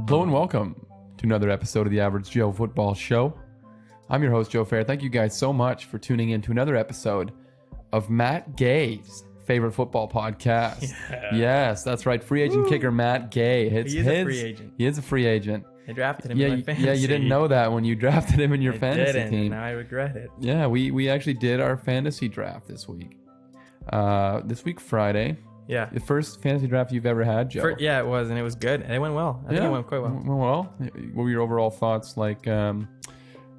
Hello and welcome to another episode of the Average Joe Football Show. I'm your host, Joe Fair. Thank you guys so much for tuning in to another episode of Matt Gay's favorite football podcast. Yeah. Yes, that's right. Free agent kicker Matt Gay. He is a free agent. He is a free agent. I drafted him in my fantasy. Yeah, you didn't know that when you drafted him in your fantasy team. Now I regret it. Yeah, we actually did our fantasy draft this week. This week, Friday. Yeah. The first fantasy draft you've ever had, Joe. Yeah, it was, and it was good. And it went well. I think it went quite well. Well, what were your overall thoughts? Like, I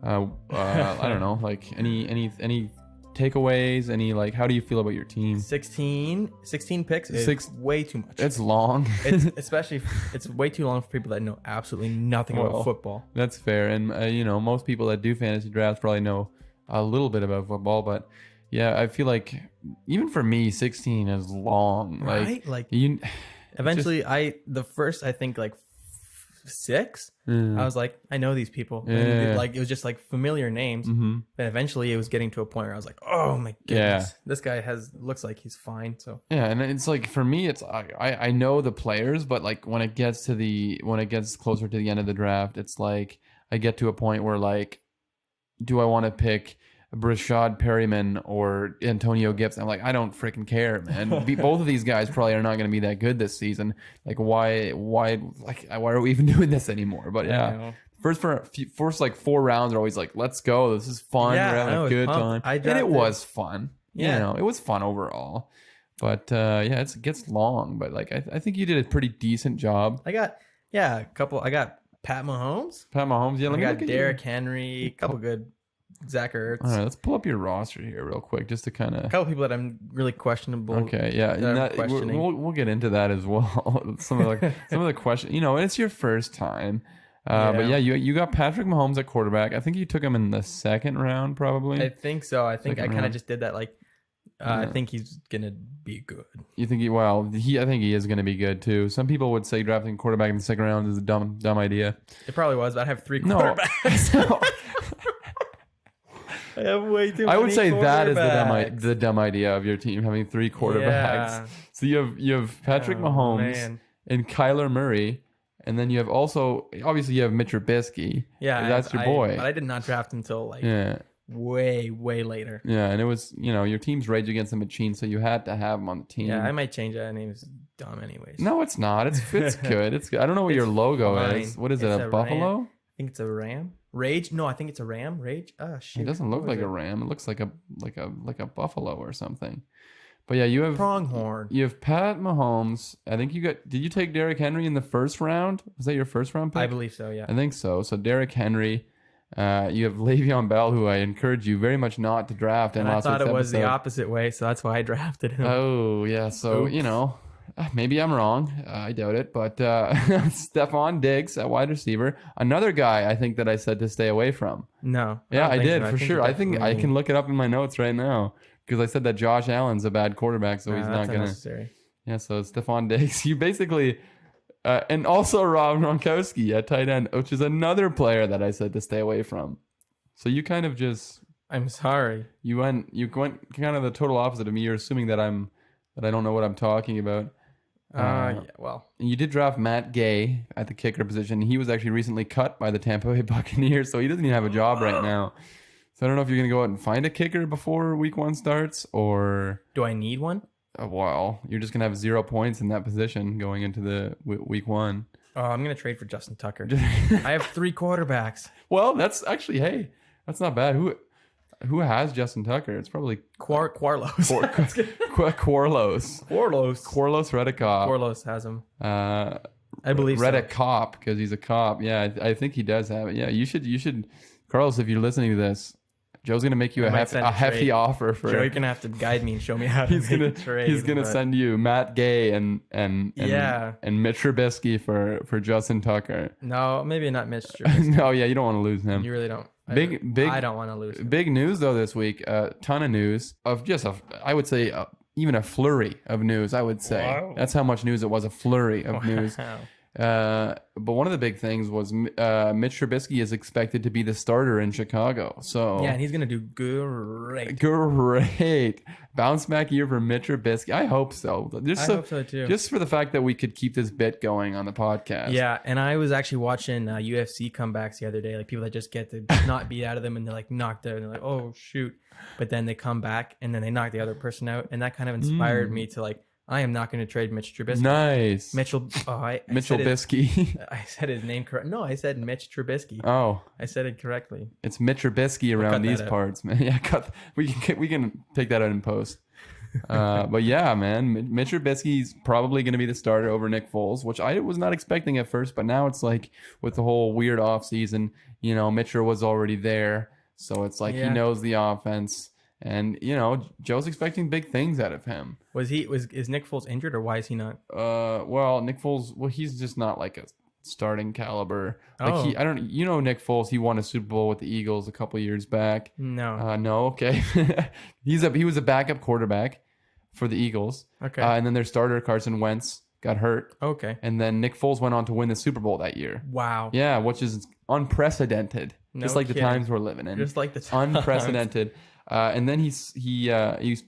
don't know, like any takeaways? Any like, how do you feel about your team? 16 picks is way too much. It's long. It's way too long for people that know absolutely nothing about football. That's fair, and most people that do fantasy drafts probably know a little bit about football, but. Yeah, I feel like even for me, 16 is long. Right? Eventually, I think like 6, I was like, I know these people. Yeah. And it was just like familiar names. Mm-hmm. But eventually, it was getting to a point where I was like, oh my goodness, this guy looks like he's fine. So yeah, and it's like for me, it's I know the players, but like when it gets closer to the end of the draft, it's like I get to a point where like, do I want to pick Brashad Perryman or Antonio Gibson? I'm like, I don't freaking care, man. Both of these guys probably are not going to be that good this season. Like, why are we even doing this anymore? But yeah, first like 4 rounds are always like, let's go. This is fun. Yeah, we're having a good time. And it was fun. Yeah, it was fun overall. But it gets long. But like, I think you did a pretty decent job. I got Pat Mahomes. Yeah, I got Derrick Henry. A couple good. Zach Ertz. All right, let's pull up your roster here real quick, just to kind of. A couple people that I'm really questionable. Okay, yeah, we'll get into that as well. some of the questions, it's your first time, but yeah, you got Patrick Mahomes at quarterback. I think you took him in the 2nd round, probably. I think so. I think I kind of just did that. Like, I think he's gonna be good. You think I think he is gonna be good too. Some people would say drafting quarterback in the 2nd round is a dumb idea. It probably was, but I have 3 quarterbacks. No. I have way too many. I would say that is the dumb idea of your team, having 3 quarterbacks. Yeah. So you have Patrick Mahomes and Kyler Murray, and then you have obviously you have Mitch Trubisky. Yeah, that's your boy. But I did not draft him until way later. Yeah, and it was your team's Rage Against the Machine, so you had to have him on the team. Yeah, I might change that name. It's dumb anyways. No, it's not. It's good. It's good. I don't know what your logo is. What is it? A buffalo? Ram. I think it's a ram. Rage? No, I think it's a ram. Rage? Oh shit. It doesn't look like a ram. It looks like a buffalo or something. But yeah, you have pronghorn. You have Pat Mahomes. I think did you take Derrick Henry in the 1st round? Was that your 1st round pick? I believe so, yeah. I think so. So Derrick Henry. You have Le'Veon Bell, who I encourage you very much not to draft. And I thought it was the opposite way, so that's why I drafted him. Oh yeah, so oops. Maybe I'm wrong. I doubt it. But Stephon Diggs at wide receiver. Another guy I think that I said to stay away from. No. Yeah, I did for sure. I think I can look it up in my notes right now because I said that Josh Allen's a bad quarterback, so he's not going to. Yeah, so Stephon Diggs. You basically... and also Rob Gronkowski at tight end, which is another player that I said to stay away from. So you kind of just... I'm sorry. You went kind of the total opposite of me. You're assuming that I don't know what I'm talking about. Yeah, well. You did draft Matt Gay at the kicker position. He was actually recently cut by the Tampa Bay Buccaneers, so he doesn't even have a job right now. So I don't know if you're going to go out and find a kicker before week 1 starts, or... Do I need one? Well, you're just going to have 0 points in that position going into the week 1. Oh, I'm going to trade for Justin Tucker. I have 3 quarterbacks. Well, that's actually, hey, that's not bad. Who has Justin Tucker? It's probably Quarlos. Quarlos Redicop. Quarlos has him. I believe Redicop, because he's a cop. Yeah, I think he does have it. Yeah, you should, Carlos, if you're listening to this, Joe's gonna make you a hefty offer for. Joe, you're gonna have to guide me and show me how to make a trade. He's gonna send you Matt Gay and Mitch Trubisky for Justin Tucker. No, maybe not Mitch Trubisky. No, yeah, you don't want to lose him. You really don't. I don't want to lose him. Big news though this week. Ton of news of just I would say even a flurry of news. I would say that's how much news it was. A flurry of news. But one of the big things was Mitch Trubisky is expected to be the starter in Chicago. So Yeah, and he's gonna do great. great bounce back year for Mitch Trubisky. I hope so. I hope so too. Just for the fact that we could keep this bit going on the podcast. Yeah, and I was actually watching UFC comebacks the other day, like people that just get to not beat out of them and they're like knocked out and they're like, oh shoot, but then they come back and then they knock the other person out, and that kind of inspired me to like, I am not going to trade Mitch Trubisky. Nice. Mitchell. Oh, I Mitchell Trubisky. I said his name correct. No, I said Mitch Trubisky. Oh, I said it correctly. it's Mitch Trubisky around these parts, man. Yeah, we can take that out in post. But yeah, man, Mitch Trubisky's probably going to be the starter over Nick Foles, which I was not expecting at first, but now it's like with the whole weird offseason, you know, Mitchell was already there, so it's like he knows the offense. And you know, Joe's expecting big things out of him. Is Nick Foles injured, or why is he not? Well, Nick Foles, he's just not like a starting caliber. Like Oh. you know, Nick Foles, he won a Super Bowl with the Eagles a couple years back. No. No, okay. He was a backup quarterback for the Eagles. Okay. And then their starter Carson Wentz got hurt. Okay. And then Nick Foles went on to win the Super Bowl that year. Wow. Yeah, which is unprecedented. No just like kidding. the times we're living in. Just like the times. Unprecedented. And then he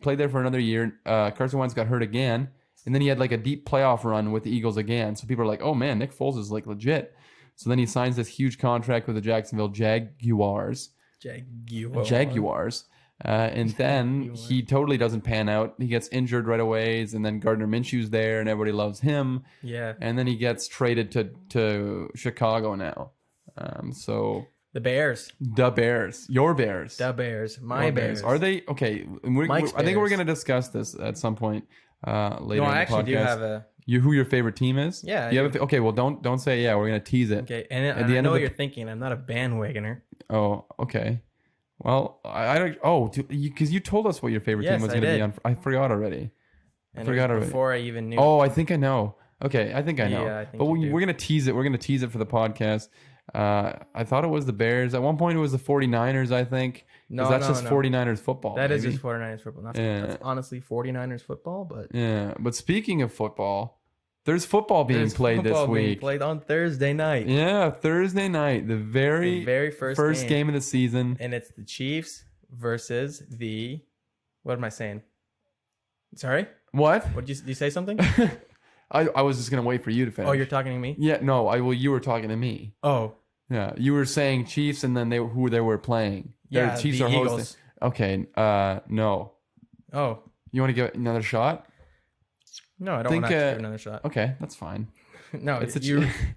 played there for another year. Carson Wentz got hurt again, and then he had like a deep playoff run with the Eagles again. So people are like, "Oh man, Nick Foles is like legit." So then he signs this huge contract with the Jacksonville Jaguars. And then he totally doesn't pan out. He gets injured right away, and then Gardner Minshew's there, and everybody loves him. Yeah. And then he gets traded to Chicago now. So. The Bears. The Bears. Your Bears. The Bears. My Bears. Are they okay? I think we're going to discuss this at some point later. No, in the I actually podcast. do have a. Who your favorite team is? Yeah. You have okay. Well, don't say yeah. We're going to tease it. Okay, and I know what you're thinking. I'm not a bandwagoner. Oh, okay. Well, I don't. Oh, because you told us what your favorite team was going to be on. I forgot already. Before I even knew. Oh, I think I know. Okay, I think I know. Yeah, I think but you do. we're going to tease it. We're going to tease it for the podcast. I thought it was the Bears. At one point, it was the 49ers, I think. No, that's just 49ers football. That is baby. just 49ers football. Yeah. That's honestly 49ers football, but Yeah, but speaking of football, there's football being played this week. Being played on Thursday night. Yeah, Thursday night, the very first game of the season. And it's the Chiefs versus the. What am I saying? Sorry? What? Did you say something? I was just gonna wait for you to finish. Oh, you're talking to me? Yeah, no, you were talking to me. Oh. Yeah, you were saying Chiefs, and then who they were playing. Yeah, Chiefs the are Eagles. hosting. Okay, no. Oh. You want to give it another shot? No, I don't want to give another shot. Okay, that's fine. No,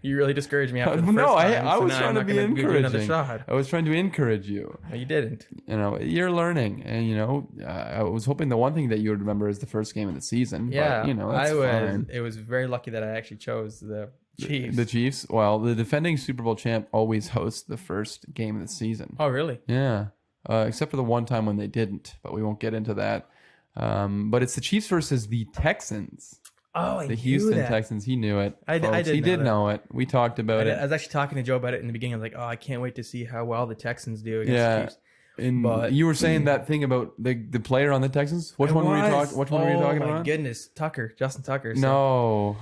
you really discouraged me after the first No, time. I so was now trying I'm to not be gonna give you another encouraging. shot. I was trying to encourage you. No, you didn't. You know, you're learning, and you know, I was hoping the one thing that you would remember is the first game of the season. Yeah, but, you know, that's fine. It was very lucky that I actually chose the Chiefs. The Chiefs. Well, the defending Super Bowl champ always hosts the first game of the season. Oh, really? Yeah, except for the one time when they didn't, but we won't get into that. But it's the Chiefs versus the Texans. Oh, I The knew Houston that. Texans. He knew it. I folks. did He know did that. know it. We talked about it. I was actually talking to Joe about it in the beginning. I was like, oh, I can't wait to see how well the Texans do against Yeah. the Chiefs. But you were saying that thing about the player on the Texans. Which one were you talking? Which one were you talking Oh, my about? goodness. Justin Tucker. So. No.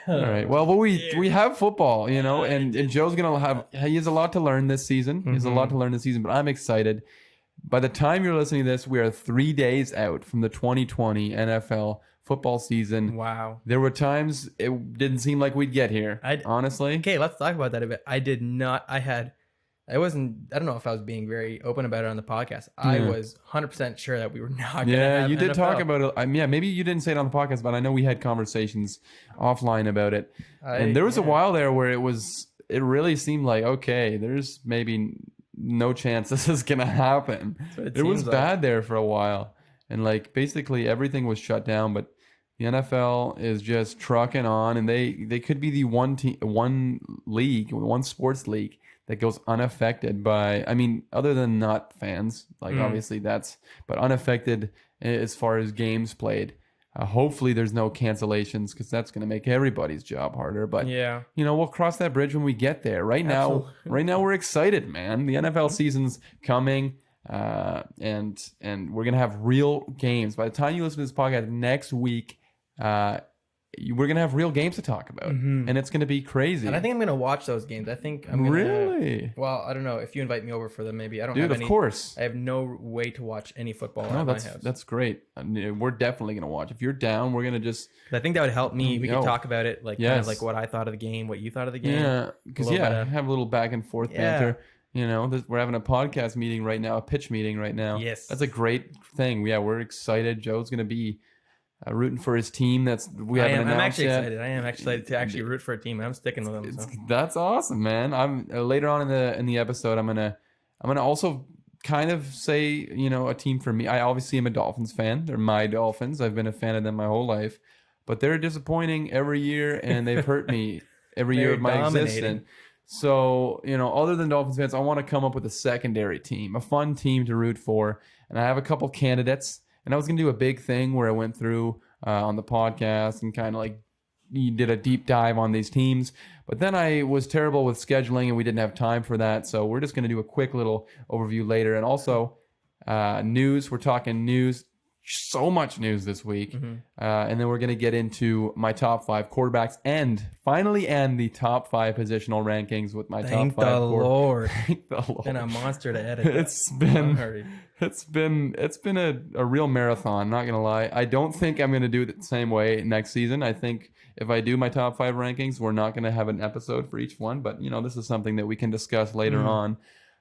All right. Well, we have football, you know, and Joe's he has a lot to learn this season. He has a lot to learn this season, but I'm excited. By the time you're listening to this, we are 3 days out from the 2020 NFL football season. Wow. There were times it didn't seem like we'd get here. Honestly. Okay, let's talk about that a bit. I don't know if I was being very open about it on the podcast. I was 100% sure that we were not going to have you did NFL. talk about it. Maybe you didn't say it on the podcast, but I know we had conversations offline about it. And there was a while there where it really seemed like, okay, there's maybe no chance this is going to happen. It was bad there for a while. And like basically everything was shut down, but the NFL is just trucking on, and they could be the one sports league that goes unaffected by, I mean, other than not fans, like obviously but unaffected as far as games played. Hopefully there's no cancellations, because that's going to make everybody's job harder. But yeah, you know, we'll cross that bridge when we get there. Right now we're excited, man. The NFL season's coming, and we're gonna have real games. By the time you listen to this podcast next week, we're gonna have real games to talk about, and it's gonna be crazy. And I think I'm gonna watch those games. I think I'm gonna. Really? Well, I don't know if you invite me over for them. Maybe I don't Dude, have of any. course. I have no way to watch any football No, at my house. that's great. I mean, we're definitely gonna watch. If you're down, we're gonna just. I think that would help me. We could talk about it, like kind of Yes. like what I thought of the game, what you thought of the game. Yeah, because have a little back and forth banter. You know, we're having a podcast meeting right now, a pitch meeting right now. Yes. That's a great thing. Yeah, we're excited. Joe's gonna be rooting for his team. I'm actually excited. I am excited to actually root for a team. I'm sticking with them. So. That's awesome, man. I'm later on in the episode. I'm gonna also kind of say, you know, a team for me. I obviously am a Dolphins fan. They're my Dolphins. I've been a fan of them my whole life, but they're disappointing every year, and they've hurt me every year of my existence. So, you know, other than Dolphins fans, I want to come up with a secondary team, a fun team to root for, and I have a couple candidates. And I was going to do a big thing where I went through on the podcast and kind of like did a deep dive on these teams. But then I was terrible with scheduling and we didn't have time for that. So we're just going to do a quick little overview later. And also news. We're talking news. So much news this week. And then we're going to get into my top 5 quarterbacks and finally end the top 5 positional rankings with my top 5. Thank the Lord. Thank the Lord. Been a monster to edit. It's been a real marathon, not gonna lie. I don't think I'm gonna do it the same way next season. I think if I do my top 5 rankings, we're not gonna have an episode for each one, but you know, this is something that we can discuss later on.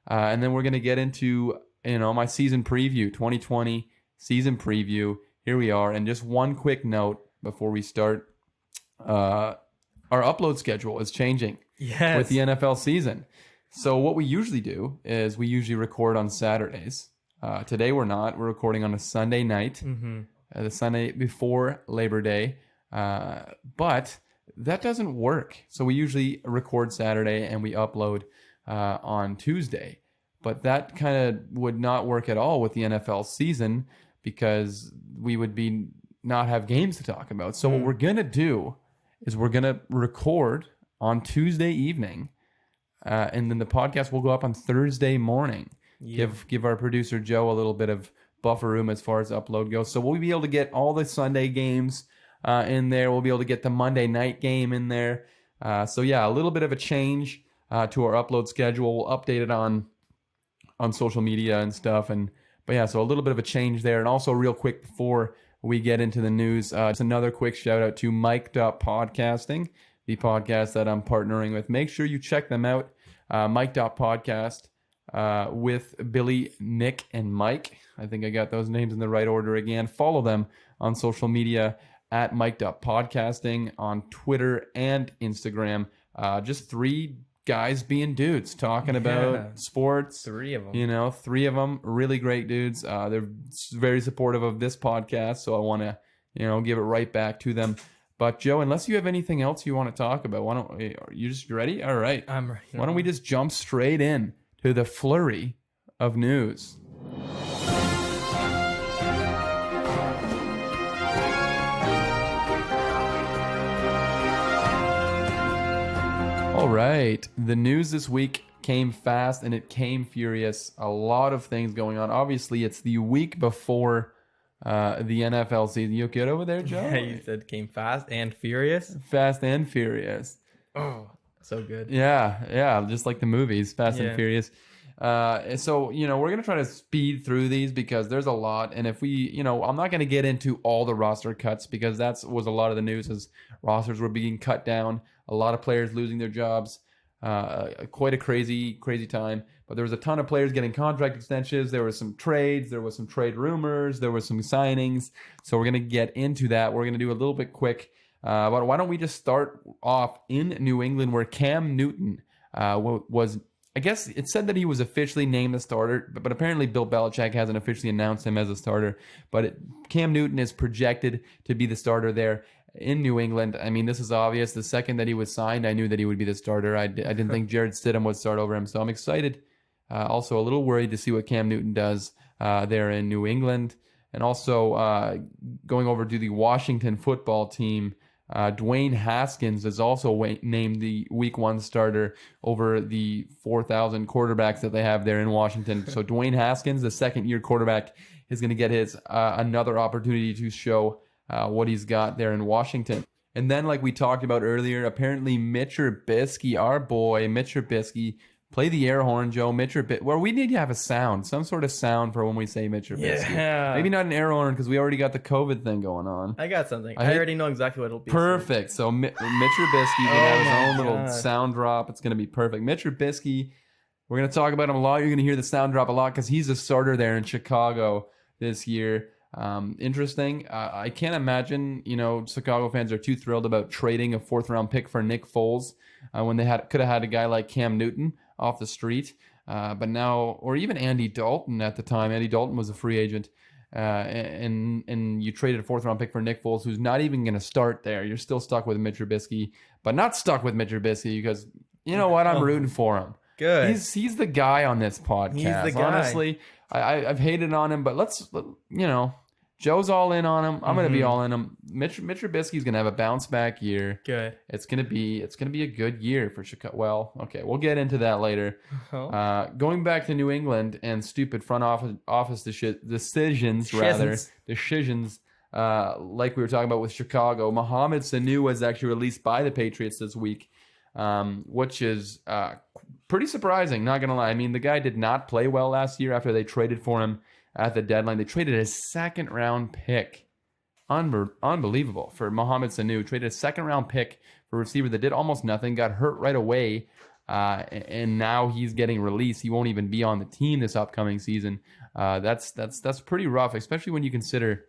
And then we're gonna get into, you know, my season preview, 2020 season preview. Here we are. And just one quick note before we start. Our upload schedule is changing with the NFL season. So what we usually do is we usually record on Saturdays. Today we're not. We're recording on a Sunday night, the Sunday before Labor Day. But that doesn't work. So we usually record Saturday and we upload on Tuesday. But that kind of would not work at all with the NFL season because we would not have games to talk about. So what we're going to do is we're going to record on Tuesday evening. And then the podcast will go up on Thursday morning. Give our producer Joe a little bit of buffer room as far as upload goes. So we'll be able to get all the Sunday games in there. We'll be able to get the Monday night game in there. So yeah, a little bit of a change to our upload schedule. We'll update it on social media and stuff. But yeah, so a little bit of a change there. And also real quick before we get into the news, just another quick shout out to Mic'd Up Podcasting, the podcast that I'm partnering with. Make sure you check them out. Mic'd Up Podcast with Billy, Nick, and Mike. I think I got those names in the right order again. Follow them on social media at Mic'd Up Podcasting on Twitter and Instagram. Just 3 guys being dudes talking about sports. 3 of them. You know, 3 of them, really great dudes. They're very supportive of this podcast, so I want to, you know, give it right back to them. But Joe, unless you have anything else you want to talk about, are you just ready? All right. I'm ready. Why don't we just jump straight in to the flurry of news? All right. The news this week came fast and it came furious. A lot of things going on. Obviously, it's the week before the NFL season. You good over there, Joe? Yeah, you said came fast and furious. Fast and furious. Oh, so good. Yeah, just like the movies, Fast and Furious. So, you know, we're going to try to speed through these because there's a lot. And if we, you know, I'm not going to get into all the roster cuts because was a lot of the news as rosters were being cut down. A lot of players losing their jobs. Quite a crazy time. But there was a ton of players getting contract extensions. There was some trades. There was some trade rumors. There was some signings. So we're going to get into that. We're going to do a little bit quick. But why don't we just start off in New England where Cam Newton was, I guess it said that he was officially named the starter, but apparently Bill Belichick hasn't officially announced him as a starter. But Cam Newton is projected to be the starter there in New England. I mean, this is obvious. The second that he was signed, I knew that he would be the starter. I didn't think Jared Stidham would start over him, so I'm excited. Also a little worried to see what Cam Newton does there in New England. And also going over to the Washington football team, Dwayne Haskins is also named the Week 1 starter over the 4,000 quarterbacks that they have there in Washington. So Dwayne Haskins, the second-year quarterback, is going to get his another opportunity to show what he's got there in Washington. And then, like we talked about earlier, apparently Mitch Trubisky, our boy Mitch Trubisky, play the air horn, Joe. Mitch Trubisky. Well, we need to have a sound, some sort of sound for when we say Mitch Trubisky. Yeah. Maybe not an air horn because we already got the COVID thing going on. I got something. I already know exactly what it'll be. Perfect. So Mitch Trubisky will have his own little God. sound drop. It's going to be perfect. Mitch Trubisky, we're going to talk about him a lot. You're going to hear the sound drop a lot because he's a starter there in Chicago this year. Interesting. I can't imagine, Chicago fans are too thrilled about trading a 4th-round pick for Nick Foles when they could have had a guy like Cam Newton off the street. But now, or even Andy Dalton at the time. Andy Dalton was a free agent. And you traded a 4th-round pick for Nick Foles, who's not even going to start there. You're still stuck with Mitch Trubisky, but not stuck with Mitch Trubisky because you know what? I'm rooting for him. Good. He's the guy on this podcast. He's the guy. Honestly, I've hated on him, but Joe's all in on him. I'm going to be all in him. Mitch Trubisky's going to have a bounce back year. Good. It's going to be a good year for Chicago. Well, okay, we'll get into that later. Going back to New England and stupid front office decisions, like we were talking about with Chicago. Mohamed Sanu was actually released by the Patriots this week, which is pretty surprising, not going to lie. I mean, the guy did not play well last year after they traded for him at the deadline. They traded a 2nd-round pick. Unbelievable for Mohamed Sanu. Traded a 2nd-round pick for a receiver that did almost nothing, got hurt right away, and now he's getting released. He won't even be on the team this upcoming season. That's pretty rough, especially when you consider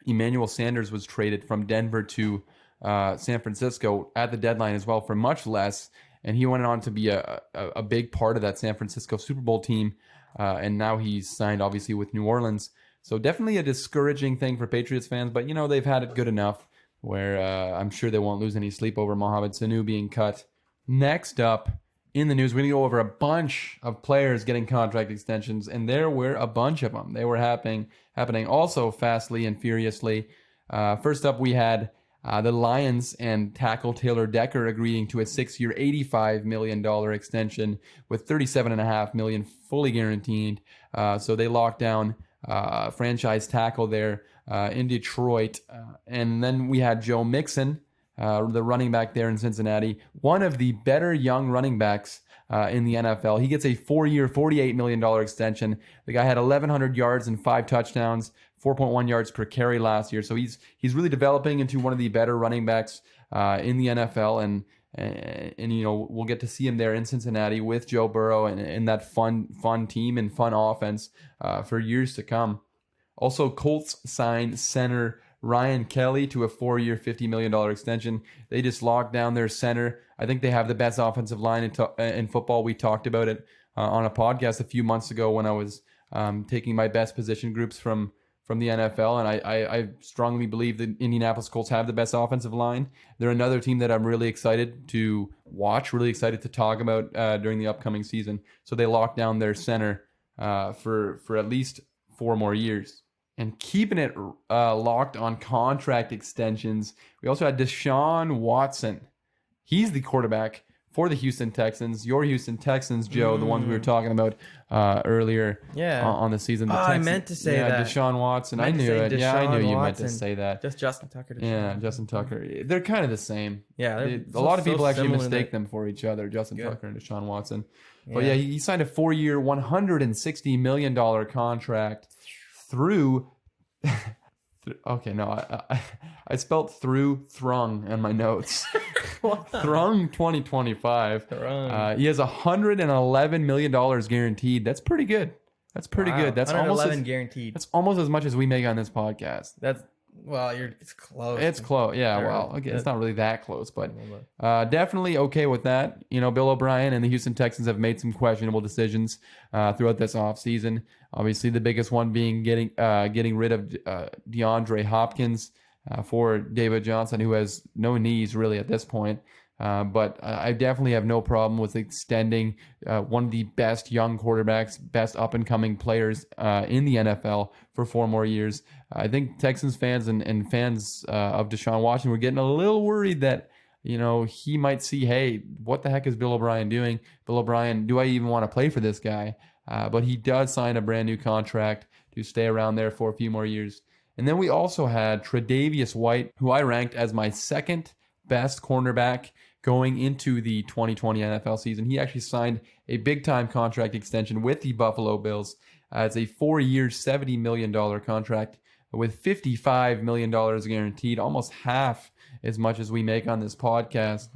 Emmanuel Sanders was traded from Denver to San Francisco at the deadline as well for much less, and he went on to be a big part of that San Francisco Super Bowl team. And now he's signed, obviously, with New Orleans. So definitely a discouraging thing for Patriots fans. But, they've had it good enough where I'm sure they won't lose any sleep over Mohamed Sanu being cut. Next up in the news, we're going to go over a bunch of players getting contract extensions. And there were a bunch of them. They were happening also fastly and furiously. First up, we had the Lions and tackle Taylor Decker agreeing to a 6-year, $85 million extension with $37.5 million fully guaranteed. So they locked down franchise tackle there in Detroit. And then we had Joe Mixon, the running back there in Cincinnati, one of the better young running backs in the NFL. He gets a 4-year, $48 million extension. The guy had 1,100 yards and 5 touchdowns, 4.1 yards per carry last year. So he's really developing into one of the better running backs in the NFL. And we'll get to see him there in Cincinnati with Joe Burrow and that fun team and fun offense for years to come. Also, Colts signed center Ryan Kelly to a 4-year, $50 million extension. They just locked down their center. I think they have the best offensive line in football. We talked about it on a podcast a few months ago when I was taking my best position groups from the NFL, and I strongly believe the Indianapolis Colts have the best offensive line. They're another team that I'm really excited to watch, really excited to talk about during the upcoming season. So they locked down their center for at least 4 more years. And keeping it locked on contract extensions, we also had Deshaun Watson. He's the quarterback for the Houston Texans. Your Houston Texans, Joe, the ones we were talking about earlier on the season. I meant to say that. Deshaun Watson. I knew it. Yeah, I knew you meant to say that. Just Justin Tucker. Justin Tucker. They're kind of the same. Yeah. A lot of people actually mistake them for each other, Justin Tucker and Deshaun Watson. But yeah, he signed a 4-year, $160 million contract through... Okay, no, I spelled through Thrung in my notes. Thrung 2025. He has $111 million guaranteed. That's pretty good. That's pretty good. That's almost guaranteed. That's almost as much as we make on this podcast. It's close. It's close. Yeah, well, okay, it's not really that close, but definitely okay with that. Bill O'Brien and the Houston Texans have made some questionable decisions throughout this offseason. Obviously, the biggest one being getting rid of DeAndre Hopkins for David Johnson, who has no knees really at this point. But I definitely have no problem with extending one of the best young quarterbacks, best up-and-coming players in the NFL for 4 more years. I think Texans fans and fans of Deshaun Watson were getting a little worried that, he might see, hey, what the heck is Bill O'Brien doing? Bill O'Brien, do I even want to play for this guy? But he does sign a brand new contract to stay around there for a few more years. And then we also had Tre'Davious White, who I ranked as my second best cornerback going into the 2020 NFL season. He actually signed a big-time contract extension with the Buffalo Bills. It's a 4-year, $70 million contract with $55 million guaranteed, almost half as much as we make on this podcast.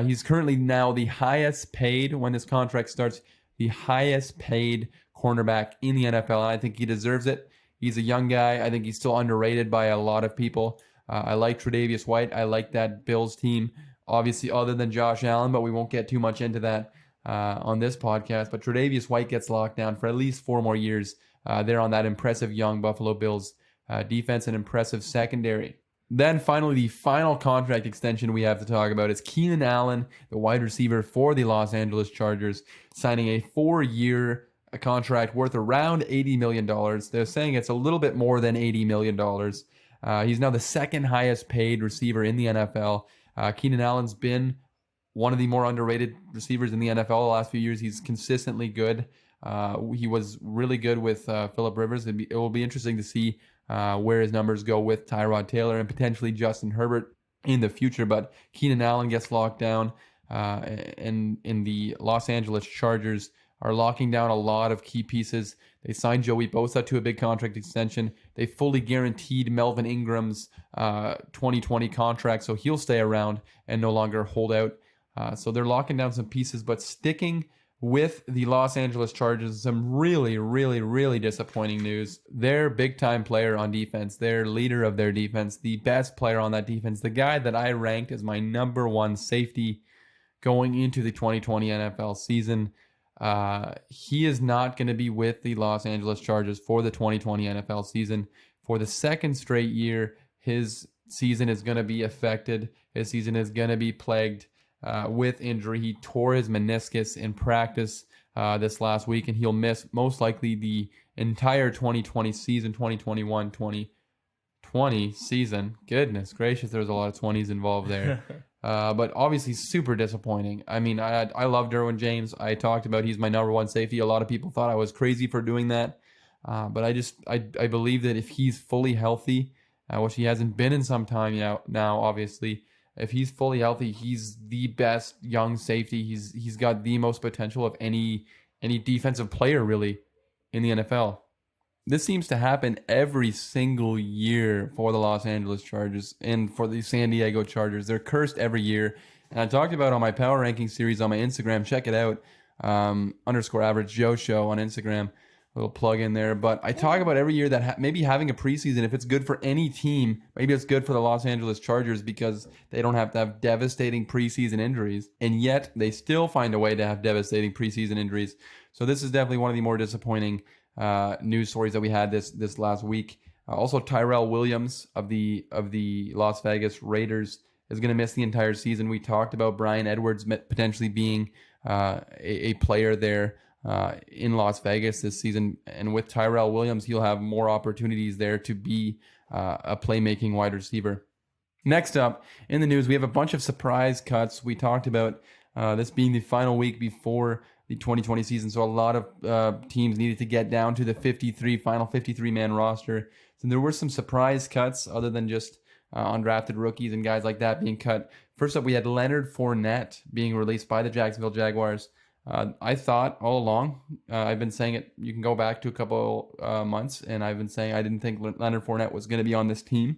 He's currently now the highest paid, when this contract starts, the highest paid cornerback in the NFL. I think he deserves it. He's a young guy. I think he's still underrated by a lot of people. I like Tre'Davious White. I like that Bills team, obviously, other than Josh Allen, but we won't get too much into that on this podcast. But Tre'Davious White gets locked down for at least 4 more years there on that impressive young Buffalo Bills defense and impressive secondary. Then finally, the final contract extension we have to talk about is Keenan Allen, the wide receiver for the Los Angeles Chargers, signing a 4-year contract worth around $80 million. They're saying it's a little bit more than $80 million. He's now the second highest paid receiver in the NFL. Keenan Allen's been one of the more underrated receivers in the NFL the last few years. He's consistently good. He was really good with Phillip Rivers. It will be interesting to see where his numbers go with Tyrod Taylor and potentially Justin Herbert in the future. But Keenan Allen gets locked down, and in the Los Angeles Chargers are locking down a lot of key pieces. They signed Joey Bosa to a big contract extension. They fully guaranteed Melvin Ingram's 2020 contract, so he'll stay around and no longer hold out. So they're locking down some pieces, but sticking with the Los Angeles Chargers, some really, really, really disappointing news. Their big-time player on defense, their leader of their defense, the best player on that defense, the guy that I ranked as my number one safety going into the 2020 NFL season, he is not going to be with the Los Angeles Chargers for the 2020 NFL season. For the second straight year, his season is going to be affected. His season is going to be plagued with injury. He tore his meniscus in practice this last week, and he'll miss most likely the entire 2020 season, 2021-2020 season. Goodness gracious, there's a lot of 20s involved there. But obviously super disappointing. I mean, I love Derwin James. I talked about he's my number one safety. A lot of people thought I was crazy for doing that. But I believe that if he's fully healthy, which he hasn't been in some time now obviously, if he's fully healthy, he's the best young safety. He's got the most potential of any defensive player really in the NFL. This seems to happen every single year for the Los Angeles Chargers and for the San Diego Chargers. They're cursed every year. And I talked about on my power ranking series on my Instagram. Check it out. _average Joe show on Instagram. A little plug in there. But I talk about every year that maybe having a preseason, if it's good for any team, maybe it's good for the Los Angeles Chargers because they don't have to have devastating preseason injuries. And yet they still find a way to have devastating preseason injuries. So this is definitely one of the more disappointing news stories that we had this last week. Also, Tyrell Williams of the Las Vegas Raiders is going to miss the entire season. We talked about Brian Edwards potentially being a player there in Las Vegas this season, and with Tyrell Williams, he'll have more opportunities there to be a playmaking wide receiver. Next up in the news, we have a bunch of surprise cuts. We talked about this being the final week before the 2020 season, so a lot of teams needed to get down to the final 53-man roster. So there were some surprise cuts other than just undrafted rookies and guys like that being cut. First up, we had Leonard Fournette being released by the Jacksonville Jaguars. I thought all along, I've been saying it, you can go back to a couple months, and I've been saying I didn't think Leonard Fournette was going to be on this team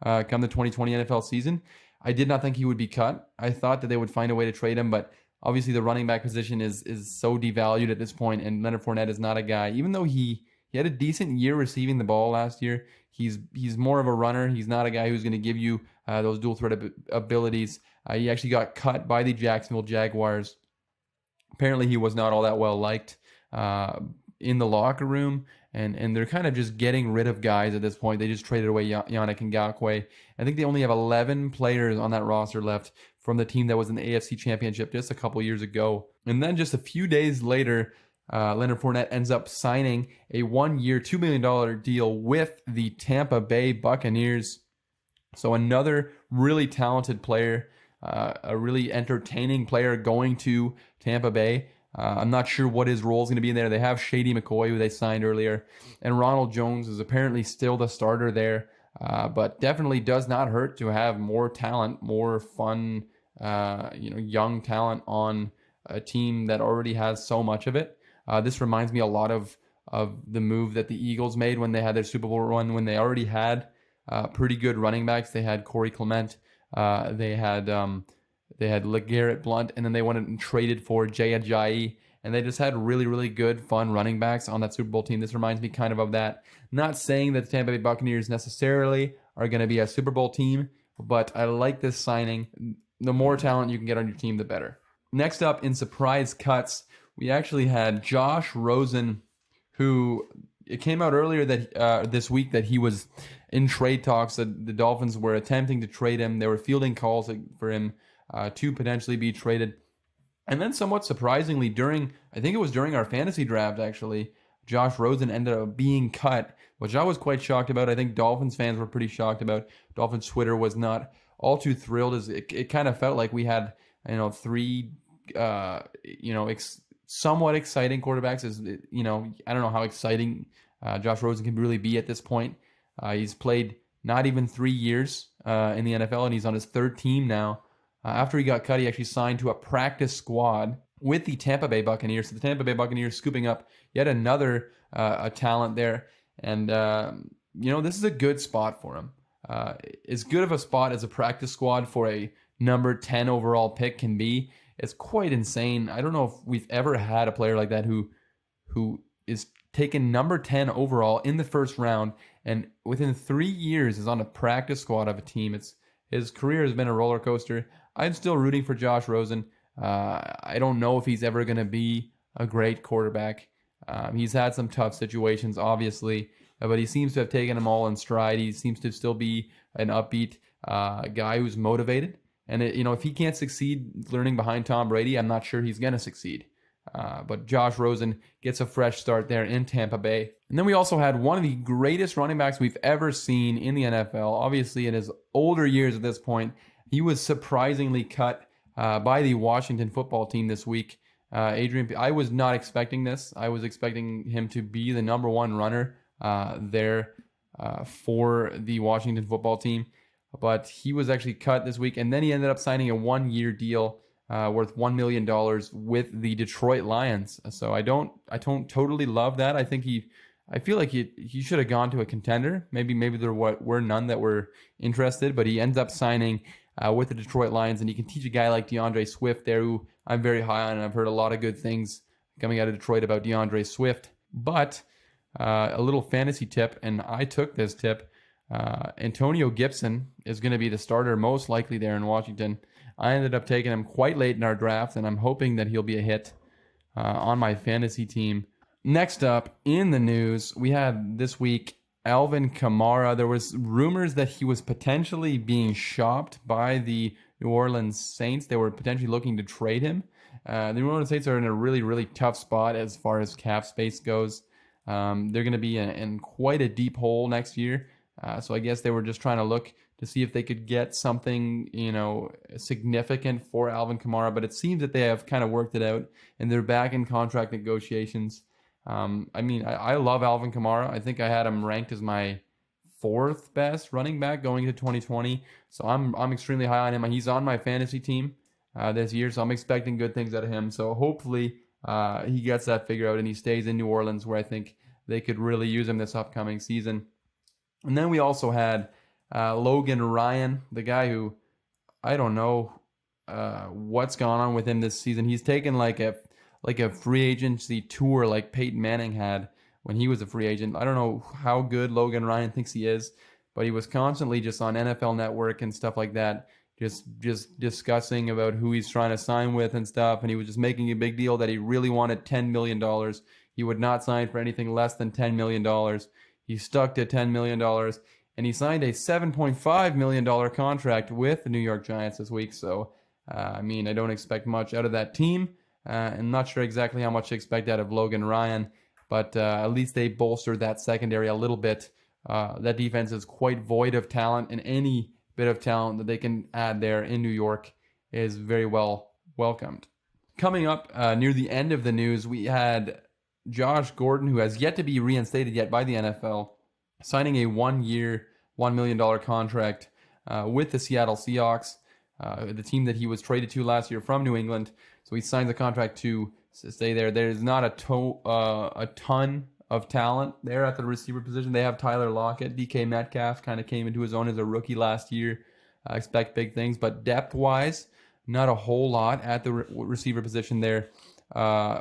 come the 2020 NFL season. I did not think he would be cut. I thought that they would find a way to trade him, but obviously the running back position is so devalued at this point, and Leonard Fournette is not a guy. Even though he had a decent year receiving the ball last year, he's more of a runner. He's not a guy who's going to give you those dual threat abilities. He actually got cut by the Jacksonville Jaguars. Apparently he was not all that well liked in the locker room, and they're kind of just getting rid of guys at this point. They just traded away Yannick Ngakoue. I think they only have 11 players on that roster left from the team that was in the AFC Championship just a couple years ago. And then just a few days later, Leonard Fournette ends up signing a 1-year, $2 million deal with the Tampa Bay Buccaneers. So another really talented player, a really entertaining player going to Tampa Bay. I'm not sure what his role is going to be in there. They have Shady McCoy, who they signed earlier, and Ronald Jones is apparently still the starter there. But definitely does not hurt to have more talent, more fun, young talent on a team that already has so much of it. This reminds me a lot of the move that the Eagles made when they had their Super Bowl run, when they already had pretty good running backs. They had Corey Clement, they had LeGarrette Blount, and then they went and traded for Jay Ajayi, and they just had really, really good, fun running backs on that Super Bowl team. This reminds me kind of that. Not saying that the Tampa Bay Buccaneers necessarily are going to be a Super Bowl team, but I like this signing. The more talent you can get on your team, the better. Next up in surprise cuts, we actually had Josh Rosen, who it came out earlier that this week that he was in trade talks. That the Dolphins were attempting to trade him. They were fielding calls for him to potentially be traded. And then somewhat surprisingly, I think it was during our fantasy draft actually, Josh Rosen ended up being cut, which I was quite shocked about. I think Dolphins fans were pretty shocked about. Dolphins Twitter was not all too thrilled, as it kind of felt like we had, three, somewhat exciting quarterbacks. I don't know how exciting Josh Rosen can really be at this point. He's played not even 3 years in the NFL, and he's on his third team now. After he got cut, he actually signed to a practice squad with the Tampa Bay Buccaneers. So the Tampa Bay Buccaneers scooping up yet another a talent there. And, this is a good spot for him. As good of a spot as a practice squad for a number 10 overall pick can be, it's quite insane. I don't know if we've ever had a player like that who is taken number 10 overall in the first round and within 3 years is on a practice squad of a team. His career has been a roller coaster. I'm still rooting for Josh Rosen. I don't know if he's ever going to be a great quarterback. He's had some tough situations, obviously, but he seems to have taken them all in stride. He seems to still be an upbeat guy who's motivated. And, if he can't succeed learning behind Tom Brady, I'm not sure he's going to succeed. But Josh Rosen gets a fresh start there in Tampa Bay. And then we also had one of the greatest running backs we've ever seen in the NFL. Obviously, in his older years at this point, he was surprisingly cut by the Washington football team this week. I was not expecting this. I was expecting him to be the number one runner there for the Washington football team. But he was actually cut this week, and then he ended up signing a 1-year deal worth $1 million with the Detroit Lions. So I don't totally love that. I feel like he should have gone to a contender. Maybe there were none that were interested, but he ends up signing with the Detroit Lions, and you can teach a guy like DeAndre Swift there, who I'm very high on, and I've heard a lot of good things coming out of Detroit about DeAndre Swift. But a little fantasy tip, and I took this tip. Antonio Gibson is going to be the starter most likely there in Washington. I ended up taking him quite late in our draft, and I'm hoping that he'll be a hit on my fantasy team. Next up in the news, we had this week Alvin Kamara. There was rumors that he was potentially being shopped by the New Orleans Saints. They were potentially looking to trade him. The New Orleans Saints are in a really, really tough spot as far as cap space goes. They're going to be in quite a deep hole next year. So I guess they were just trying to look to see if they could get something, significant for Alvin Kamara. But it seems that they have kind of worked it out, and they're back in contract negotiations. I love Alvin Kamara. I think I had him ranked as my 4th best running back going into 2020. So I'm extremely high on him. He's on my fantasy team this year, so I'm expecting good things out of him. So hopefully he gets that figured out and he stays in New Orleans, where I think they could really use him this upcoming season. And then we also had Logan Ryan, the guy who I don't know what's gone on with him this season. He's taken like a free agency tour like Peyton Manning had when he was a free agent. I don't know how good Logan Ryan thinks he is, but he was constantly just on NFL Network and stuff like that, just discussing about who he's trying to sign with and stuff. And he was just making a big deal that he really wanted $10 million. He would not sign for anything less than $10 million. He stuck to $10 million, and he signed a $7.5 million contract with the New York Giants this week. So, I don't expect much out of that team. I'm not sure exactly how much to expect out of Logan Ryan, but at least they bolstered that secondary a little bit. That defense is quite void of talent, and any bit of talent that they can add there in New York is very well welcomed. Coming up near the end of the news, we had Josh Gordon, who has yet to be reinstated yet by the NFL, signing a 1-year, $1 million contract with the Seattle Seahawks, the team that he was traded to last year from New England. So he signs a contract to stay there. There's not a ton of talent there at the receiver position. They have Tyler Lockett. DK Metcalf kind of came into his own as a rookie last year. I expect big things, but depth-wise, not a whole lot at the receiver position there.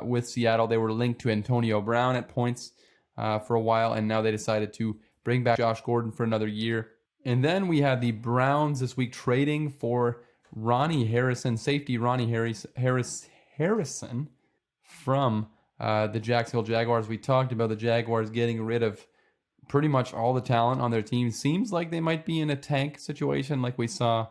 With Seattle, they were linked to Antonio Brown at points for a while, and now they decided to bring back Josh Gordon for another year. And then we had the Browns this week trading for Ronnie Harrison, safety Ronnie Harrison from the Jacksonville Jaguars. We talked about the Jaguars getting rid of pretty much all the talent on their team. Seems like they might be in a tank situation like we saw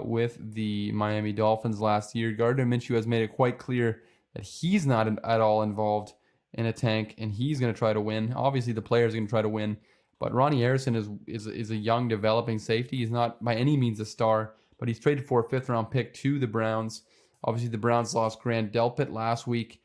with the Miami Dolphins last year. Gardner Minshew has made it quite clear that he's not at all involved in a tank, and he's going to try to win. Obviously, the players are going to try to win, but Ronnie Harrison is a young, developing safety. He's not by any means a star, but he's traded for a 5th-round pick to the Browns. Obviously, the Browns lost Grant Delpit last week,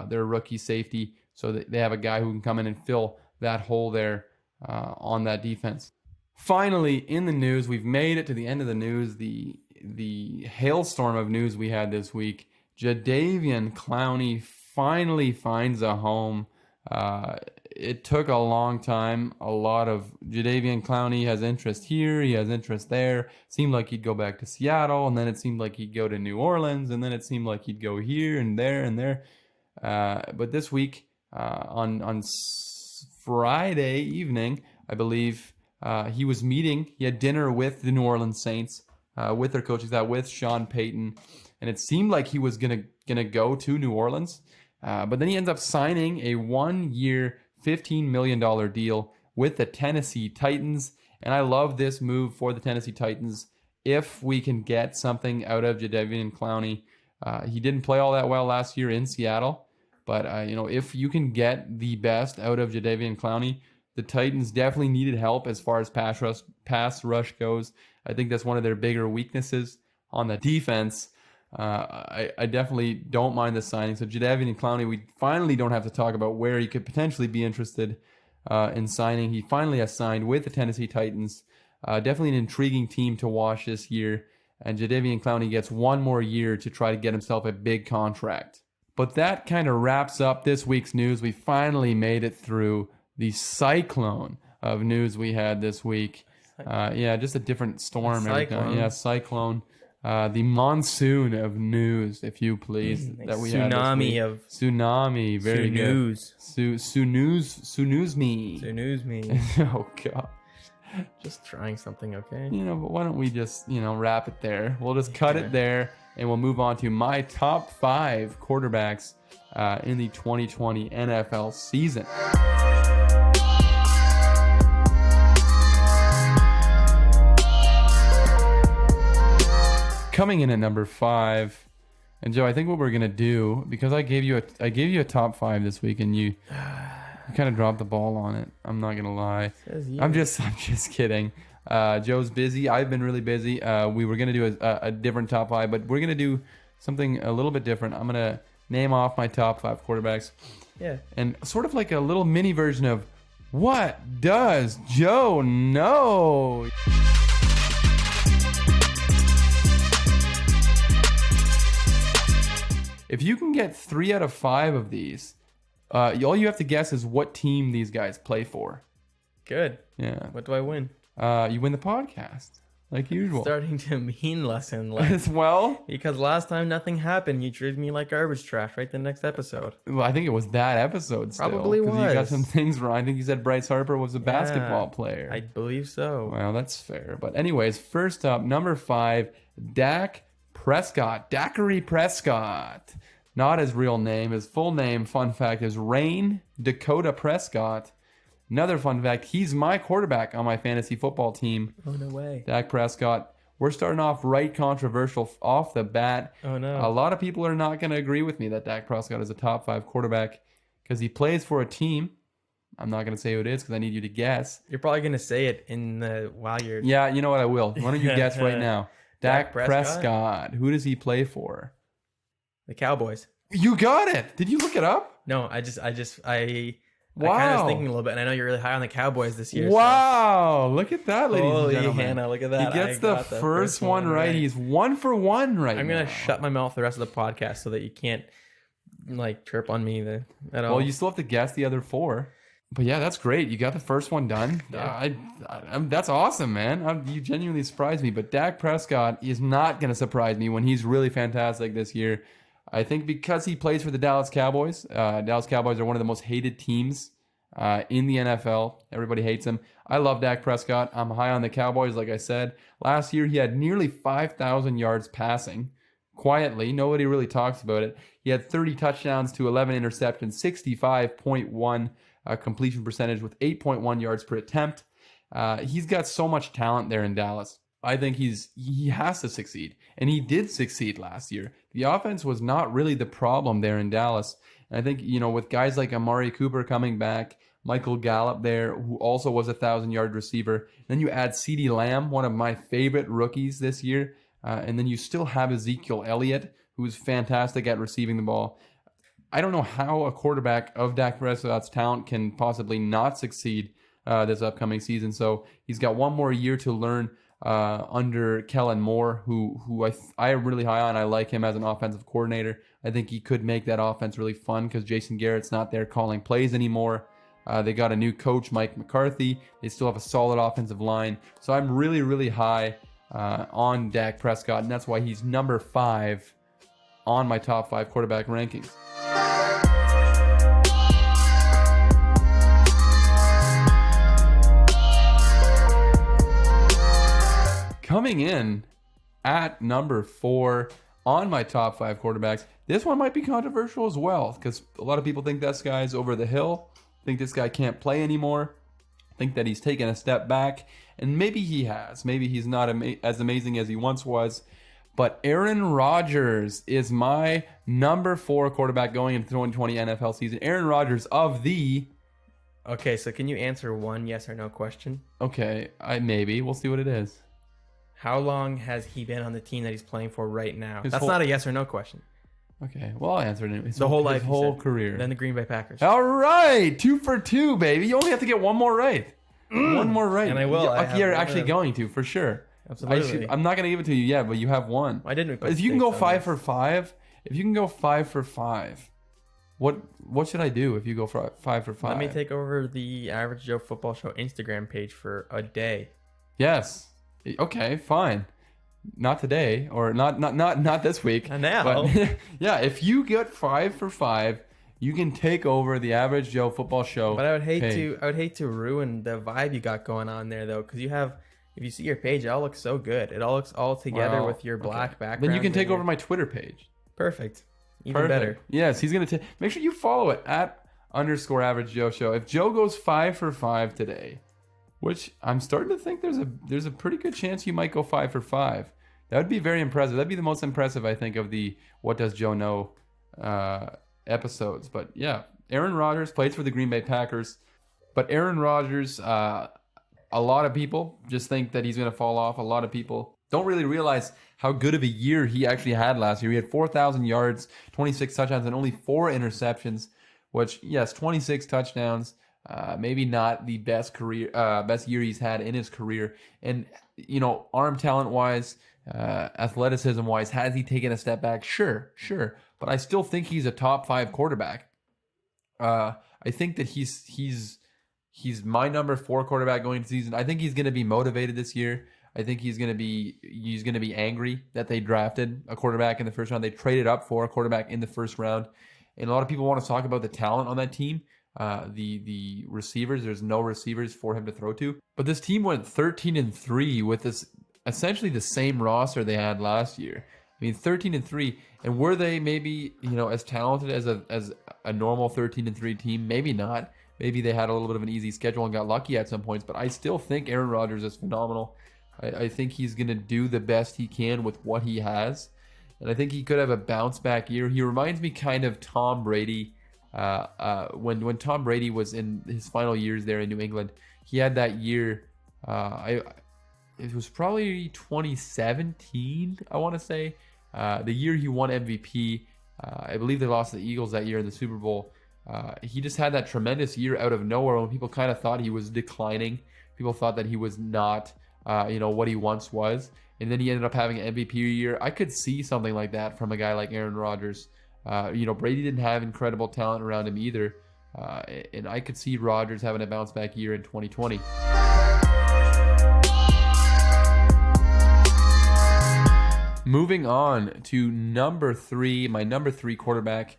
their rookie safety, so they have a guy who can come in and fill that hole there on that defense. Finally, in the news, we've made it to the end of the news, the hailstorm of news we had this week. Jadeveon Clowney finally finds a home. It took a long time. A lot of Jadeveon Clowney has interest here. He has interest there. Seemed like he'd go back to Seattle, and then it seemed like he'd go to New Orleans, and then it seemed like he'd go here and there and there. But this week, on Friday evening, I believe, he was meeting. He had dinner with the New Orleans Saints, with their coaching staff, with Sean Payton, and it seemed like he was gonna go to New Orleans. But then he ends up signing a 1-year, $15 million deal with the Tennessee Titans. And I love this move for the Tennessee Titans. If we can get something out of Jadeveon Clowney, he didn't play all that well last year in Seattle. But, if you can get the best out of Jadeveon Clowney, the Titans definitely needed help as far as pass rush goes. I think that's one of their bigger weaknesses on the defense. I definitely don't mind the signing. So Jadeveon Clowney, we finally don't have to talk about where he could potentially be interested in signing. He finally has signed with the Tennessee Titans. Definitely an intriguing team to watch this year. And Jadeveon Clowney gets one more year to try to get himself a big contract. But that kind of wraps up this week's news. We finally made it through the cyclone of news we had this week. Just a different storm. Cyclone. The monsoon of news, if you please, that we had this week. Tsunami. Very good. Snooze me. Oh God. Just trying something, okay? But why don't we just, wrap it there? We'll just cut it there, and we'll move on to my top 5 quarterbacks in the 2020 NFL season. Coming in at number 5, and Joe, I think what we're gonna do, because I gave you a top 5 this week, and you kind of dropped the ball on it. I'm not gonna lie. I'm just kidding. Joe's busy. I've been really busy. We were gonna do a different top 5, but we're gonna do something a little bit different. I'm gonna name off my top 5 quarterbacks. Yeah. And sort of like a little mini version of What Does Joe Know? If you can get 3 out of 5 of these, all you have to guess is what team these guys play for. Good. Yeah. What do I win? You win the podcast, like usual. Starting to mean less and less. Well, because last time nothing happened. You treated me like garbage trash right the next episode. Well, I think it was that episode still. Probably was. You got some things wrong. I think you said Bryce Harper was a basketball player. I believe so. Well, that's fair. But anyways, first up, number 5, Dak Prescott. Daiquiri Prescott. Not his real name. His full name, fun fact, is Rain Dakota Prescott. Another fun fact, he's my quarterback on my fantasy football team. Oh, no way. Dak Prescott. We're starting off right controversial off the bat. Oh, no. A lot of people are not going to agree with me that Dak Prescott is a top 5 quarterback because he plays for a team. I'm not going to say who it is because I need you to guess. You're probably going to say it while you're... Yeah, you know what? I will. Why don't you guess right now? Dak Prescott. Who does he play for? The Cowboys. You got it. Did you look it up? No, I Wow. kind of was thinking a little bit, and I know you're really high on the Cowboys this year. Wow. Look at that, So. ladies and Holy gentlemen. Hannah, look at that. He gets I the got first one right. He's 1 for 1 right I'm now. going to shut my mouth the rest of the podcast so that you can't like chirp on me at all. Well, you still have to guess the other 4. But yeah, that's great. You got the first one done. Yeah. That's awesome, man. You genuinely surprised me. But Dak Prescott is not going to surprise me when he's really fantastic this year. I think because he plays for the Dallas Cowboys. Dallas Cowboys are one of the most hated teams in the NFL. Everybody hates him. I love Dak Prescott. I'm high on the Cowboys, like I said. Last year, he had nearly 5,000 yards passing. Quietly, nobody really talks about it. He had 30 touchdowns to 11 interceptions, 65.1 completion percentage with 8.1 yards per attempt. He's got so much talent there in Dallas. I think he has to succeed. And he did succeed last year. The offense was not really the problem there in Dallas. And I think, with guys like Amari Cooper coming back, Michael Gallup there, who also was a 1,000-yard receiver. Then you add CeeDee Lamb, one of my favorite rookies this year. And then you still have Ezekiel Elliott, who's fantastic at receiving the ball. I don't know how a quarterback of Dak Prescott's talent can possibly not succeed this upcoming season. So he's got one more year to learn under Kellen Moore, who I'm really high on. I like him as an offensive coordinator. I think he could make that offense really fun because Jason Garrett's not there calling plays anymore. They got a new coach, Mike McCarthy. They still have a solid offensive line. So I'm really, really high on Dak Prescott, and that's why he's number 5 on my top 5 quarterback rankings. Coming in at number 4 on my top 5 quarterbacks, this one might be controversial as well because a lot of people think this guy's over the hill, think this guy can't play anymore, think that he's taken a step back, and maybe he has. Maybe he's not as amazing as he once was. But Aaron Rodgers is my number 4 quarterback going into the 2020 NFL season. Aaron Rodgers of the... Okay, so can you answer one yes or no question? Okay, maybe. We'll see what it is. How long has he been on the team that he's playing for right now? That's not a yes or no question. Okay, well, I'll answer it. His whole life, his whole career. Then the Green Bay Packers. All right, 2 for 2, baby. You only have to get one more right. One more right. And I will. You're actually going to, for sure. Absolutely. I'm not going to give it to you yet, but you have one. I didn't. But if you can go 5 for 5, what should I do if you go for 5 for 5? Let me take over the Average Joe Football Show Instagram page for a day. Yes. Okay, fine. Not today, or not this week. Now. But yeah, if you get 5 for 5, you can take over the Average Joe Football Show. But I would hate to ruin the vibe you got going on there though, because if you see your page, it all looks so good. It all looks all together with your black background. Then you can take over my Twitter page. Perfect. Even better. Yes, he's gonna make sure you follow it at _Average Joe Show. If Joe goes 5 for 5 today, which I'm starting to think there's a pretty good chance you might go 5 for 5. That would be very impressive. That'd be the most impressive, I think, of the What Does Joe Know episodes. But yeah, Aaron Rodgers plays for the Green Bay Packers. But Aaron Rodgers, a lot of people just think that he's going to fall off. A lot of people don't really realize how good of a year he actually had last year. He had 4,000 yards, 26 touchdowns, and only 4 interceptions, which, yes, 26 touchdowns. Maybe not the best year he's had in his career. And, arm talent wise, athleticism wise, has he taken a step back? Sure. But I still think he's a top 5 quarterback. I think that he's my number 4 quarterback going into the season. I think he's going to be motivated this year. I think he's going to be angry that they drafted a quarterback in the first round. They traded up for a quarterback in the first round. And a lot of people want to talk about the talent on that team. The receivers, there's no receivers for him to throw to. But this team went 13-3 with this essentially the same roster they had last year. I mean, 13-3, and were they maybe as talented as a normal 13-3 team? Maybe not. Maybe they had a little bit of an easy schedule and got lucky at some points. But I still think Aaron Rodgers is phenomenal. I think he's going to do the best he can with what he has, and I think he could have a bounce back year. He reminds me kind of Tom Brady. When Tom Brady was in his final years there in New England, he had that year. It was probably 2017, I want to say, the year he won MVP. I believe they lost to the Eagles that year in the Super Bowl. He just had that tremendous year out of nowhere when people kind of thought he was declining. People thought that he was not, what he once was. And then he ended up having an MVP year. I could see something like that from a guy like Aaron Rodgers. Brady didn't have incredible talent around him either. And I could see Rodgers having a bounce back year in 2020. Moving on to number 3, my number 3 quarterback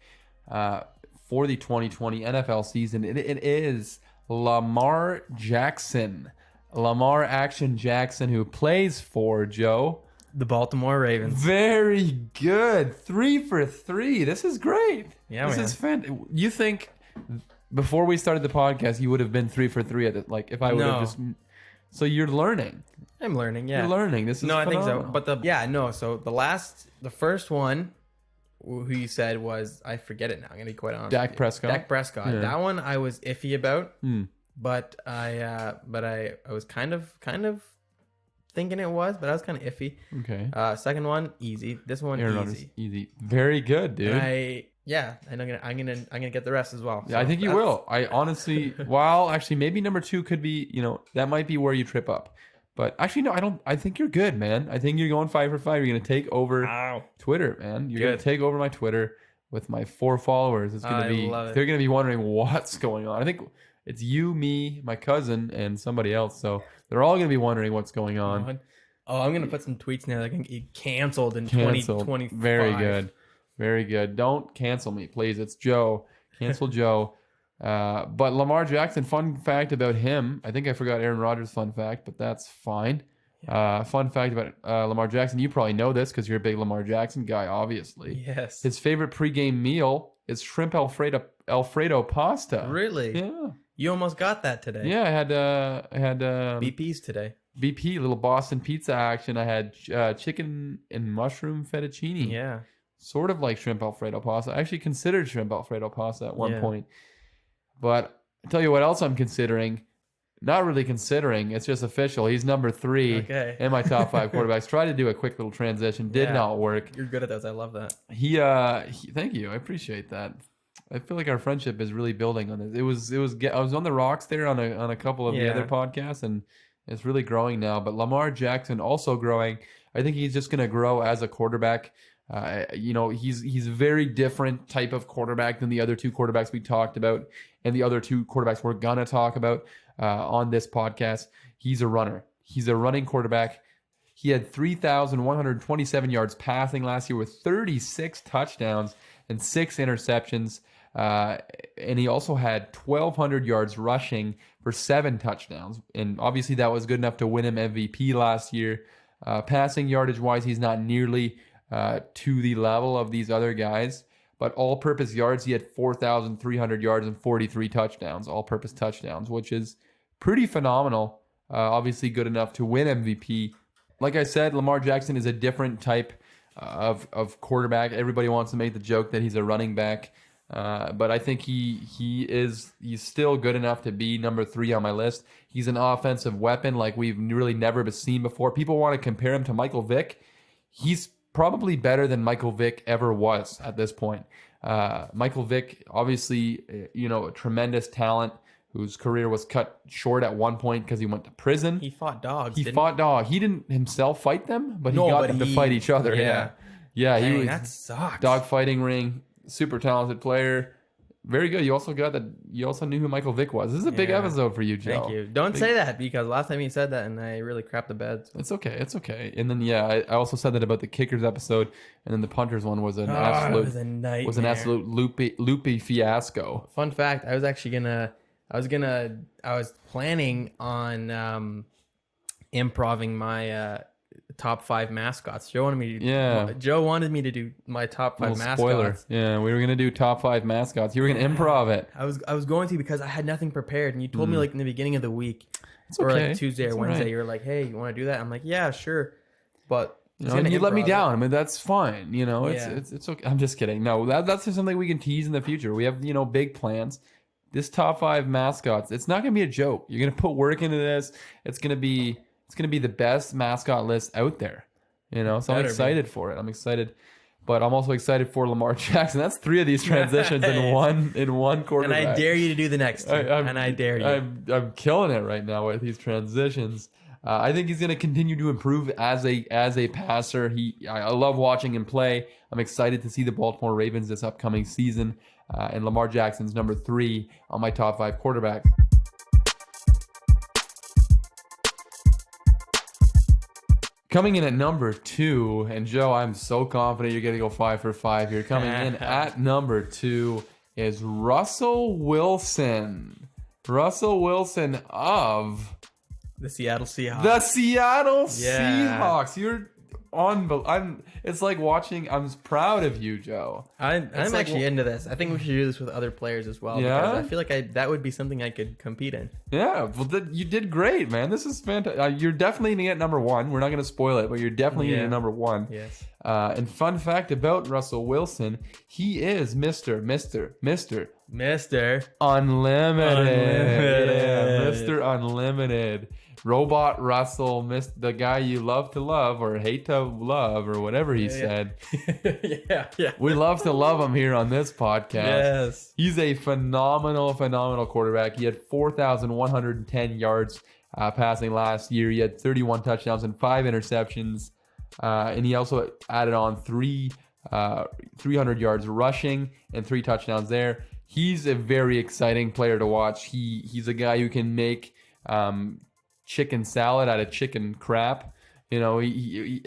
for the 2020 NFL season. It is Lamar Jackson. Lamar Action Jackson, who plays for Joe. The Baltimore Ravens. Very good. 3 for 3. This is great. Yeah, this man. is fantastic. You think before we started the podcast, you would have been 3 for 3 at it? Like if I would have just. So you're learning. I'm learning. Yeah, You're learning. This is phenomenal. I think so. But So the first one, who you said was, I forget it now. I'm gonna be quite honest. Dak Prescott. Dak Prescott. Yeah. That one I was iffy about. But I was kind of thinking it was, but I was kind of iffy. Okay. Second one, easy. This one, Aaron easy. Very good, dude. And I'm gonna get the rest as well. Yeah, I think you will. I honestly, actually, maybe number 2 could be, that might be where you trip up. But actually, no, I don't. I think you're good, man. I think you're going 5 for 5. You're gonna take over Twitter, man. You're gonna take over my Twitter with my 4 followers. It's gonna be. They're gonna be wondering what's going on. I think it's you, me, my cousin, and somebody else. So they're all gonna be wondering what's going on. Oh, I'm gonna put some tweets now that can get canceled in 2025. Very good. Very good. Don't cancel me, please. It's Joe. Cancel Joe. But Lamar Jackson, fun fact about him. I think I forgot Aaron Rodgers' fun fact, but that's fine. Fun fact about Lamar Jackson. You probably know this because you're a big Lamar Jackson guy, obviously. Yes. His favorite pregame meal is shrimp Alfredo pasta. Really? Yeah. You almost got that today. Yeah, I had BP's today. BP, little Boston pizza action. I had chicken and mushroom fettuccine. Yeah. Sort of like shrimp Alfredo pasta. I actually considered shrimp Alfredo pasta at one point. But I'll tell you what else I'm considering. Not really considering. It's just official. He's number 3 in my top 5 quarterbacks. Tried to do a quick little transition. Did not work. You're good at those. I love that. He thank you. I appreciate that. I feel like our friendship is really building on this. I was on the rocks there on a couple of the other podcasts, and it's really growing now. But Lamar Jackson also growing. I think he's just going to grow as a quarterback. He's a very different type of quarterback than the other 2 quarterbacks we talked about, and the other 2 quarterbacks we're gonna talk about on this podcast. He's a runner. He's a running quarterback. He had 3,127 yards passing last year with 36 touchdowns and 6 interceptions. And he also had 1,200 yards rushing for 7 touchdowns. And obviously that was good enough to win him MVP last year. Passing yardage wise, he's not nearly to the level of these other guys, but all-purpose yards, he had 4,300 yards and 43 touchdowns, all-purpose touchdowns, which is pretty phenomenal. Obviously good enough to win MVP. Like I said, Lamar Jackson is a different type of quarterback. Everybody wants to make the joke that he's a running back, but I think he's still good enough to be number 3 on my list. He's an offensive weapon like we've really never seen before. People want to compare him to Michael Vick. He's probably better than Michael Vick ever was at this point. Michael Vick, obviously, a tremendous talent whose career was cut short at one point because he went to prison. He fought dogs. He didn't himself fight them, but he got them to fight each other. Yeah. Dang, he was that sucks. Dog fighting ring, super talented player. Very good. You also knew who Michael Vick was. This is a big episode for you, Joe. Thank you. Don't say that because last time you said that and I really crapped the bed. So. It's okay. And then I also said that about the kickers episode, and then the punters one was an absolute loopy fiasco. Fun fact: I was planning on improving my top 5 mascots. Joe wanted me to do my top 5 mascots. Spoiler. Yeah, we were gonna do top 5 mascots. You were gonna improv it. I was going to because I had nothing prepared, and you told me like in the beginning of the week, it's or okay. like Tuesday or Wednesday. Right. You were like, "Hey, you want to do that?" I'm like, "Yeah, sure," but you let me down. I mean, that's fine. It's okay. I'm just kidding. No, that's just something we can tease in the future. We have big plans. This top 5 mascots, it's not gonna be a joke. You're gonna put work into this. It's gonna be the best mascot list out there. So I'm excited for it. I'm excited. But I'm also excited for Lamar Jackson. That's 3 of these transitions in one quarterback. And I dare you to do the next two. I dare you. I'm killing it right now with these transitions. I think he's going to continue to improve as a passer. I love watching him play. I'm excited to see the Baltimore Ravens this upcoming season. And Lamar Jackson's number 3 on my top 5 quarterbacks. Coming in at number 2, and Joe, I'm so confident you're going to go 5 for 5 here. Coming in at number 2 is Russell Wilson. Russell Wilson of the Seattle Seahawks. The Seattle Seahawks. You're unbelievable. It's like watching. I'm proud of you, Joe. I'm actually into this. I think we should do this with other players as well. Yeah? Because I feel like that would be something I could compete in. Yeah. Well, you did great, man. This is fantastic. You're definitely going to get number 1. We're not going to spoil it, but you're definitely going to get number 1. Yes. And fun fact about Russell Wilson, he is Mr. Unlimited. Yeah, Mr. Unlimited. Robot Russell, the guy you love to love or hate to love or whatever he said. Yeah. We love to love him here on this podcast. Yes. He's a phenomenal quarterback. He had 4,110 yards passing last year. He had 31 touchdowns and 5 interceptions. And he also added on 300 yards rushing and 3 touchdowns there. He's a very exciting player to watch. He's a guy who can make chicken salad out of chicken crap. You know, he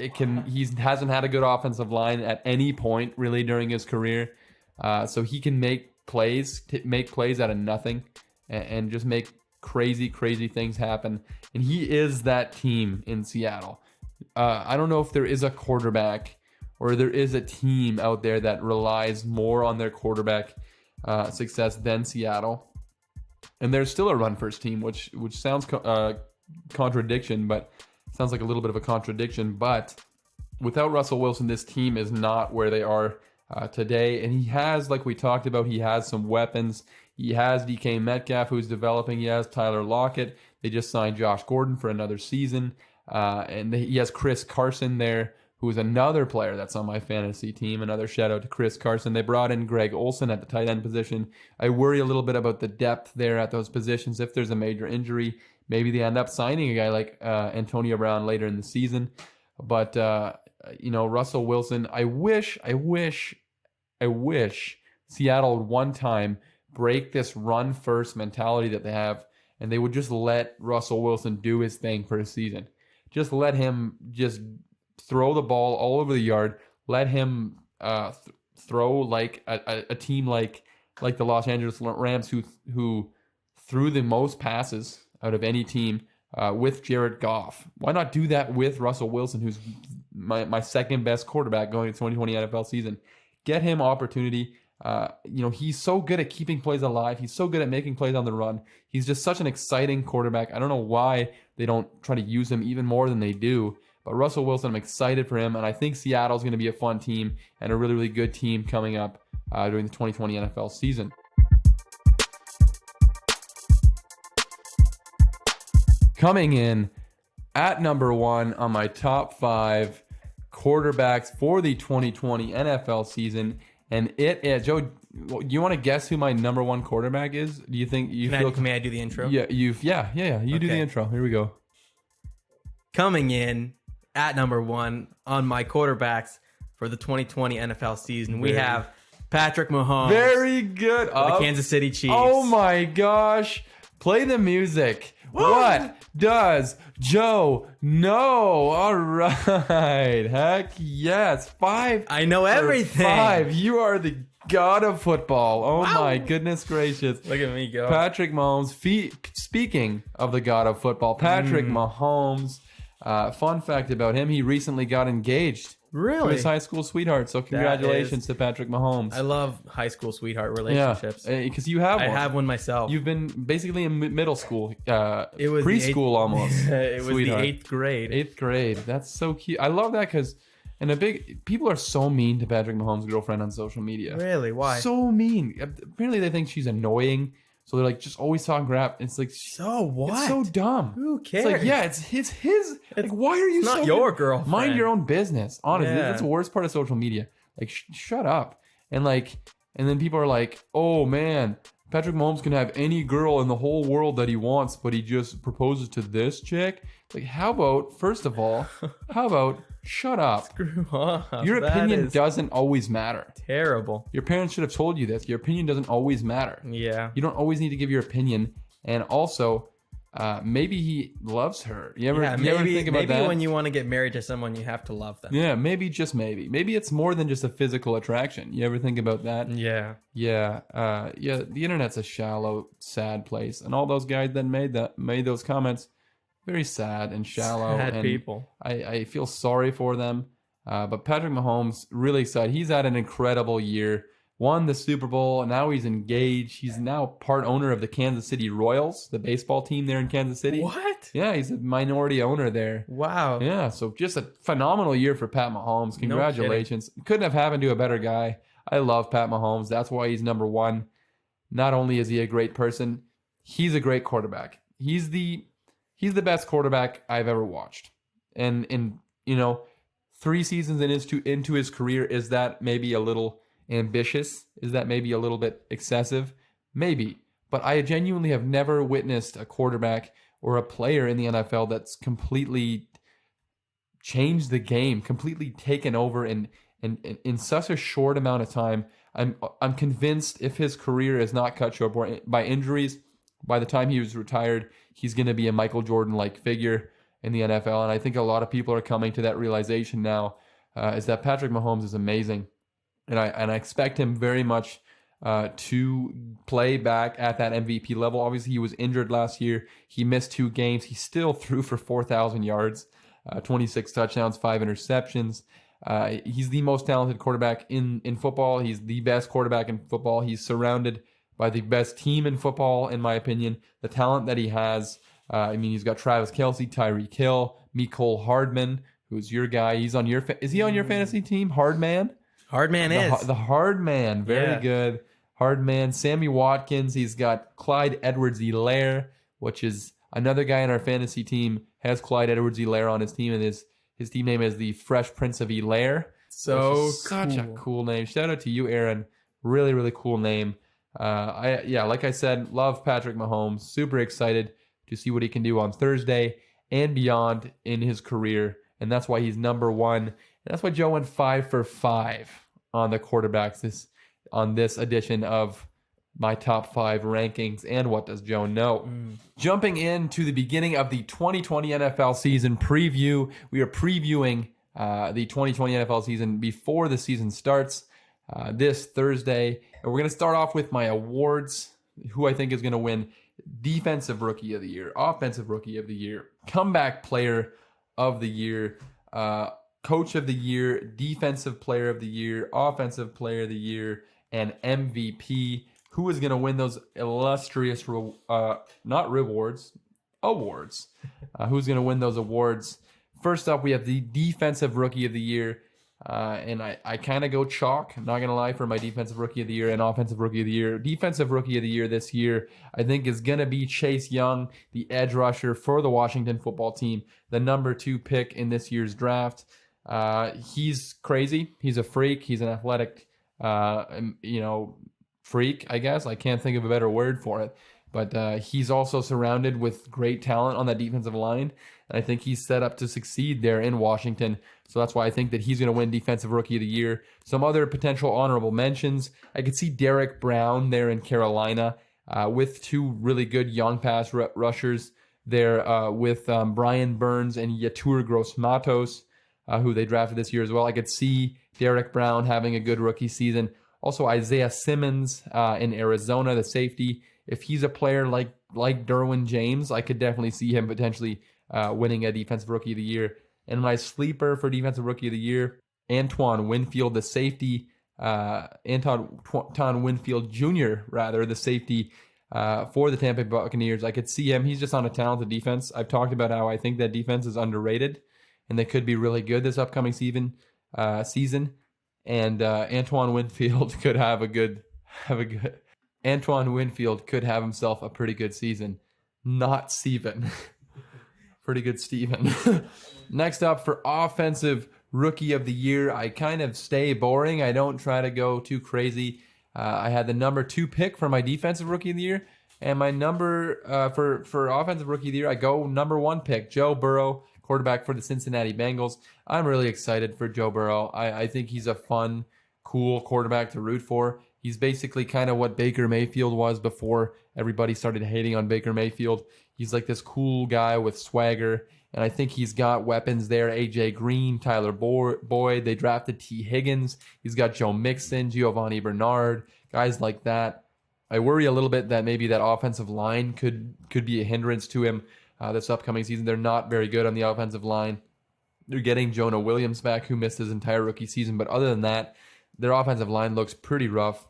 hasn't had a good offensive line at any point really during his career. So he can make plays out of nothing and just make crazy things happen. And he is that team in Seattle. I don't know if there is a quarterback or there is a team out there that relies more on their quarterback success than Seattle. And there's still a run-first team, which sounds contradiction, but sounds like a little bit of a contradiction. But without Russell Wilson, this team is not where they are today. And he has, like we talked about, he has some weapons. He has DK Metcalf, who's developing. He has Tyler Lockett. They just signed Josh Gordon for another season. And he has Chris Carson there, who is another player that's on my fantasy team. Another shout out to Chris Carson. They brought in Greg Olsen at the tight end position. I worry a little bit about the depth there at those positions. If there's a major injury, maybe they end up signing a guy like Antonio Brown later in the season. But, Russell Wilson, I wish Seattle would one time break this run-first mentality that they have, and they would just let Russell Wilson do his thing for a season. Just let him just throw the ball all over the yard. Let him throw like a team like the Los Angeles Rams, who threw the most passes out of any team with Jared Goff. Why not do that with Russell Wilson, who's my second best quarterback going to 2020 NFL season? Get him opportunity. He's so good at keeping plays alive. He's so good at making plays on the run. He's just such an exciting quarterback. I don't know why they don't try to use him even more than they do. But Russell Wilson, I'm excited for him, and I think Seattle's going to be a fun team and a really, really good team coming up during the 2020 NFL season. Coming in at number 1 on my top 5 quarterbacks for the 2020 NFL season, and it is Joe. Do you want to guess who my number 1 quarterback is? Do you think you feel? May I do the intro? Yeah, You do the intro. Here we go. Coming in at number 1 on my quarterbacks for the 2020 NFL season, we have Patrick Mahomes. Very good. The Kansas City Chiefs. Oh my gosh! Play the music. What does Joe know? All right. Heck yes. 5. I know everything. 5. You are the god of football. Oh my goodness gracious. Look at me go. Patrick Mahomes. Speaking of the god of football, Patrick Mahomes. Fun fact about him, he recently got engaged. Really? To his high school sweetheart. So congratulations to Patrick Mahomes. I love high school sweetheart relationships. Yeah, because you have one. I have one myself. You've been basically in middle school, it was preschool almost. It was the 8th grade. 8th grade. That's so cute. I love that because, people are so mean to Patrick Mahomes' girlfriend on social media. Really? Why? So mean. Apparently they think she's annoying. So they're like just always talking crap. It's like So what? it's so dumb. Who It's cares? like, yeah, it's his. Like, why are you It's not so your good? girlfriend. Mind your own business. Honestly, Yeah. that's the worst part of social media. Like, shut up. And like, and then people are like, oh man, Patrick Mahomes can have any girl in the whole world that he wants, but he just proposes to this chick. Like, how about, first of all, shut up? Screw off. Your That opinion is doesn't always matter. terrible. Your parents should have told you this. Your opinion doesn't always matter. Yeah. You don't always need to give your opinion. And also, maybe he loves her. You ever think about that? Maybe when you want to get married to someone, you have to love them. Yeah, maybe, just maybe. Maybe it's more than just a physical attraction. You ever think about that? Yeah. Yeah. The internet's a shallow, sad place. And all those guys that made those comments, very sad and shallow. Sad and people. I feel sorry for them. But Patrick Mahomes, really excited. He's had an incredible year. Won the Super Bowl, and now he's engaged. He's now part owner of the Kansas City Royals, the baseball team there in Kansas City. What? Yeah, he's a minority owner there. Wow. Yeah, so just a phenomenal year for Pat Mahomes. Congratulations. Couldn't have happened to a better guy. I love Pat Mahomes. That's why he's number one. Not only is he a great person, he's a great quarterback. He's the best quarterback I've ever watched. And 3 seasons into his career, is that maybe a little ambitious? Is that maybe a little bit excessive? Maybe. But I genuinely have never witnessed a quarterback or a player in the NFL that's completely changed the game, completely taken over and in such a short amount of time. I'm convinced if his career is not cut short by injuries, by the time he was retired, he's going to be a Michael Jordan-like figure in the NFL. And I think a lot of people are coming to that realization now, is that Patrick Mahomes is amazing. And I expect him very much to play back at that MVP level. Obviously, he was injured last year. He missed 2 games. He still threw for 4,000 yards, 26 touchdowns, 5 interceptions. He's the most talented quarterback in football. He's the best quarterback in football. He's surrounded by the best team in football, in my opinion. The talent that he has. He's got Travis Kelce, Tyreek Hill, Mecole Hardman, who's your guy. Is he on your fantasy team? Hardman? Hardman is. The Hardman. Very good. Hardman. Sammy Watkins. He's got Clyde Edwards-Helaire, which is another guy in our fantasy team, has Clyde Edwards-Helaire on his team, and his team name is the Fresh Prince of Helaire. Such a cool name. Shout out to you, Aaron. Really, really cool name. Like I said, love Patrick Mahomes. Super excited to see what he can do on Thursday and beyond in his career. And that's why he's number one. And that's why Joe went 5 for 5 on the quarterbacks on this edition of my top 5 rankings. And what does Joe know? Jumping into the beginning of the 2020 NFL season preview. We are previewing the 2020 NFL season before the season starts this Thursday. And we're going to start off with my awards, who I think is going to win Defensive Rookie of the Year, Offensive Rookie of the Year, Comeback Player of the Year, Coach of the Year, Defensive Player of the Year, Offensive Player of the Year, and MVP. Who is going to win those illustrious, awards? Who's going to win those awards? First up, we have the Defensive Rookie of the Year. And I kind of go chalk, not going to lie, for my Defensive Rookie of the Year and Offensive Rookie of the Year. Defensive Rookie of the Year this year, I think, is going to be Chase Young, the edge rusher for the Washington football team, the number 2 pick in this year's draft. He's crazy. He's a freak. He's an athletic, freak, I guess. I can't think of a better word for it. But he's also surrounded with great talent on that defensive line. And I think he's set up to succeed there in Washington. So that's why I think that he's going to win Defensive Rookie of the Year. Some other potential honorable mentions. I could see Derek Brown there in Carolina with 2 really good young pass rushers there with Brian Burns and Yatur Gross-Matos, who they drafted this year as well. I could see Derek Brown having a good rookie season. Also, Isaiah Simmons in Arizona, the safety. If he's a player like Derwin James, I could definitely see him potentially winning a Defensive Rookie of the Year. And my sleeper for Defensive Rookie of the Year, Antoine Winfield, the safety. Antoine Winfield Jr., the safety for the Tampa Bay Buccaneers. I could see him. He's just on a talented defense. I've talked about how I think that defense is underrated, and they could be really good this upcoming season. And Antoine Winfield could have a good Antoine Winfield could have himself a pretty good season. Not Steven. Pretty good, Steven. Next up for offensive rookie of the year, I kind of stay boring. I don't try to go too crazy. I had the number 2 pick for my defensive rookie of the year, and my number for offensive rookie of the year, I go number 1 pick, Joe Burrow, quarterback for the Cincinnati Bengals. I'm really excited for Joe Burrow. I think he's a fun, cool quarterback to root for. He's basically kind of what Baker Mayfield was before everybody started hating on Baker Mayfield. He's like this cool guy with swagger, and I think he's got weapons there. A.J. Green, Tyler Boyd. They drafted T. Higgins. He's got Joe Mixon, Giovanni Bernard, guys like that. I worry a little bit that maybe that offensive line could be a hindrance to him this upcoming season. They're not very good on the offensive line. They're getting Jonah Williams back, who missed his entire rookie season, but other than that, their offensive line looks pretty rough.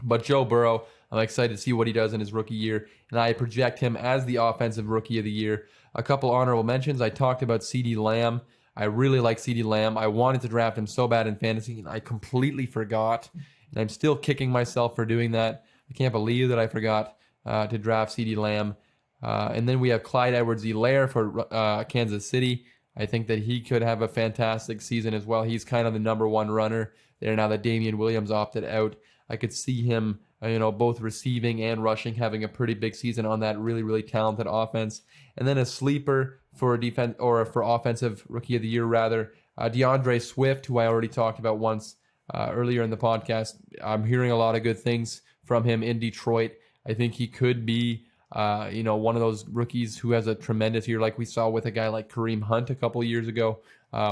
But Joe Burrow, I'm excited to see what he does in his rookie year, and I project him as the offensive rookie of the year. A couple honorable mentions. I talked about CeeDee Lamb. I really like CeeDee Lamb. I wanted to draft him so bad in fantasy, and I completely forgot, and I'm still kicking myself for doing that. I can't believe that I forgot to draft CeeDee Lamb. And then we have Clyde Edwards-Helaire for Kansas City. I think that he could have a fantastic season as well. He's kind of the number 1 runner there now that Damian Williams opted out. I could see him, both receiving and rushing, having a pretty big season on that really, really talented offense. And then a sleeper for defense or for offensive rookie of the year, rather, DeAndre Swift, who I already talked about once earlier in the podcast. I'm hearing a lot of good things from him in Detroit. I think he could be, one of those rookies who has a tremendous year, like we saw with a guy like Kareem Hunt a couple of years ago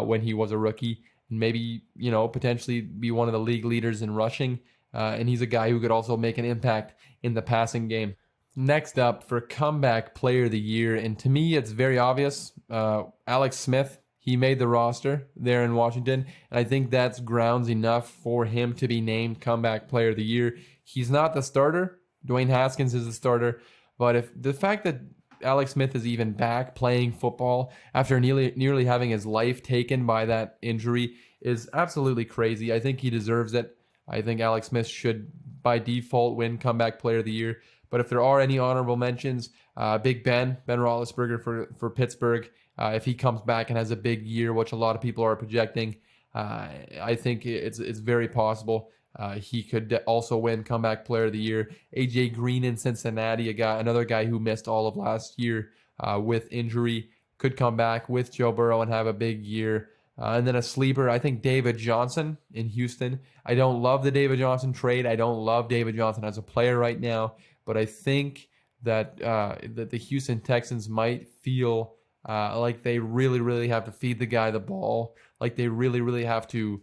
when he was a rookie. Maybe, potentially be one of the league leaders in rushing. And he's a guy who could also make an impact in the passing game. Next up for comeback player of the year, and to me it's very obvious, Alex Smith. He made the roster there in Washington, and I think that's grounds enough for him to be named comeback player of the year. He's not the starter. Dwayne Haskins is the starter, but if the fact that Alex Smith is even back playing football after nearly having his life taken by that injury is absolutely crazy. I think he deserves it. I think Alex Smith should, by default, win Comeback Player of the Year. But if there are any honorable mentions, Big Ben Roethlisberger for Pittsburgh, if he comes back and has a big year, which a lot of people are projecting, I think it's very possible he could also win Comeback Player of the Year. A.J. Green in Cincinnati, another guy who missed all of last year with injury, could come back with Joe Burrow and have a big year. And then a sleeper, I think David Johnson in Houston. I don't love the David Johnson trade. I don't love David Johnson as a player right now. But I think that that the Houston Texans might feel like they really, really have to feed the guy the ball. Like they really, really have to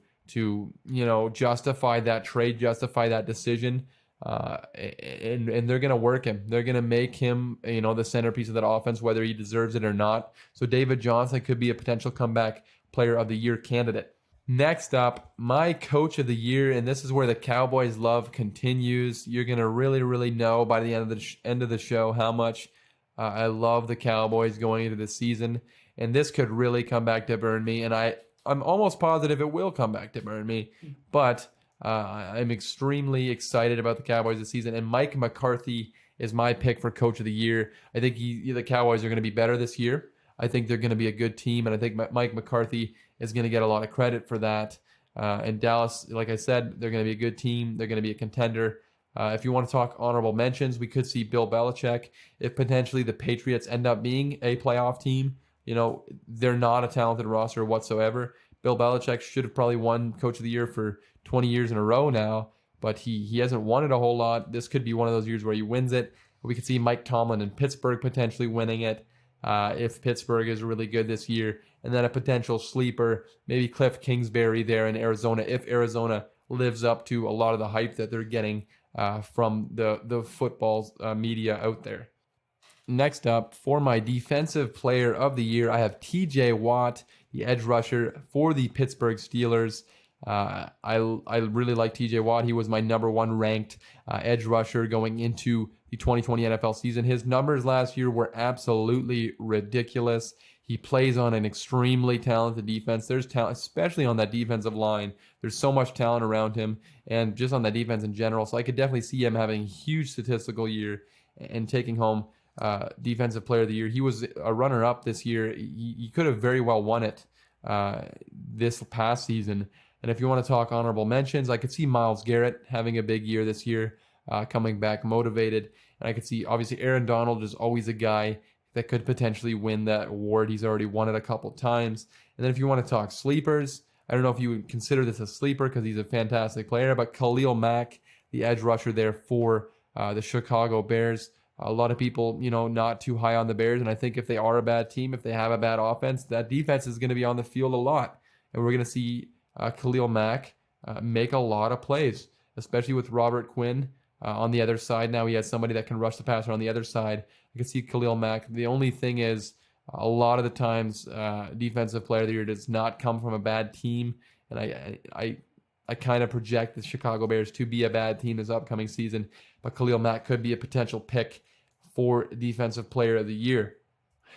justify that trade, justify that decision. And they're going to work him. They're going to make him, the centerpiece of that offense, whether he deserves it or not. So David Johnson could be a potential comeback player of the year candidate. Next up, my coach of the year, and this is where the Cowboys love continues. You're going to really, really know by the end of the show how much I love the Cowboys going into the season. And this could really come back to burn me. And I'm almost positive it will come back to burn me. But I'm extremely excited about the Cowboys this season. And Mike McCarthy is my pick for coach of the year. I think the Cowboys are going to be better this year. I think they're going to be a good team, and I think Mike McCarthy is going to get a lot of credit for that. And Dallas, like I said, they're going to be a good team. They're going to be a contender. If you want to talk honorable mentions, we could see Bill Belichick. If potentially the Patriots end up being a playoff team, they're not a talented roster whatsoever. Bill Belichick should have probably won Coach of the Year for 20 years in a row now, but he hasn't won it a whole lot. This could be one of those years where he wins it. We could see Mike Tomlin in Pittsburgh potentially winning it. If Pittsburgh is really good this year, and then a potential sleeper, maybe Cliff Kingsbury there in Arizona, if Arizona lives up to a lot of the hype that they're getting from the football media out there. Next up, for my defensive player of the year, I have TJ Watt, the edge rusher for the Pittsburgh Steelers. I really like TJ Watt. He was my number 1 ranked edge rusher going into the 2020 NFL season. His numbers last year were absolutely ridiculous. He plays on an extremely talented defense. There's talent, especially on that defensive line. There's so much talent around him, and just on that defense in general. So I could definitely see him having a huge statistical year and taking home Defensive Player of the Year. He was a runner-up this year. He could have very well won it this past season. And if you want to talk honorable mentions, I could see Myles Garrett having a big year this year, coming back motivated. And I could see, obviously, Aaron Donald is always a guy that could potentially win that award. He's already won it a couple times. And then if you want to talk sleepers, I don't know if you would consider this a sleeper because he's a fantastic player, but Khalil Mack, the edge rusher there for the Chicago Bears. A lot of people, not too high on the Bears. And I think if they are a bad team, if they have a bad offense, that defense is going to be on the field a lot. And we're going to see Khalil Mack make a lot of plays, especially with Robert Quinn on the other side. Now he has somebody that can rush the passer on the other side. I can see Khalil Mack. The only thing is, a lot of the times, Defensive Player of the Year does not come from a bad team. And I kind of project the Chicago Bears to be a bad team this upcoming season. But Khalil Mack could be a potential pick for Defensive Player of the Year.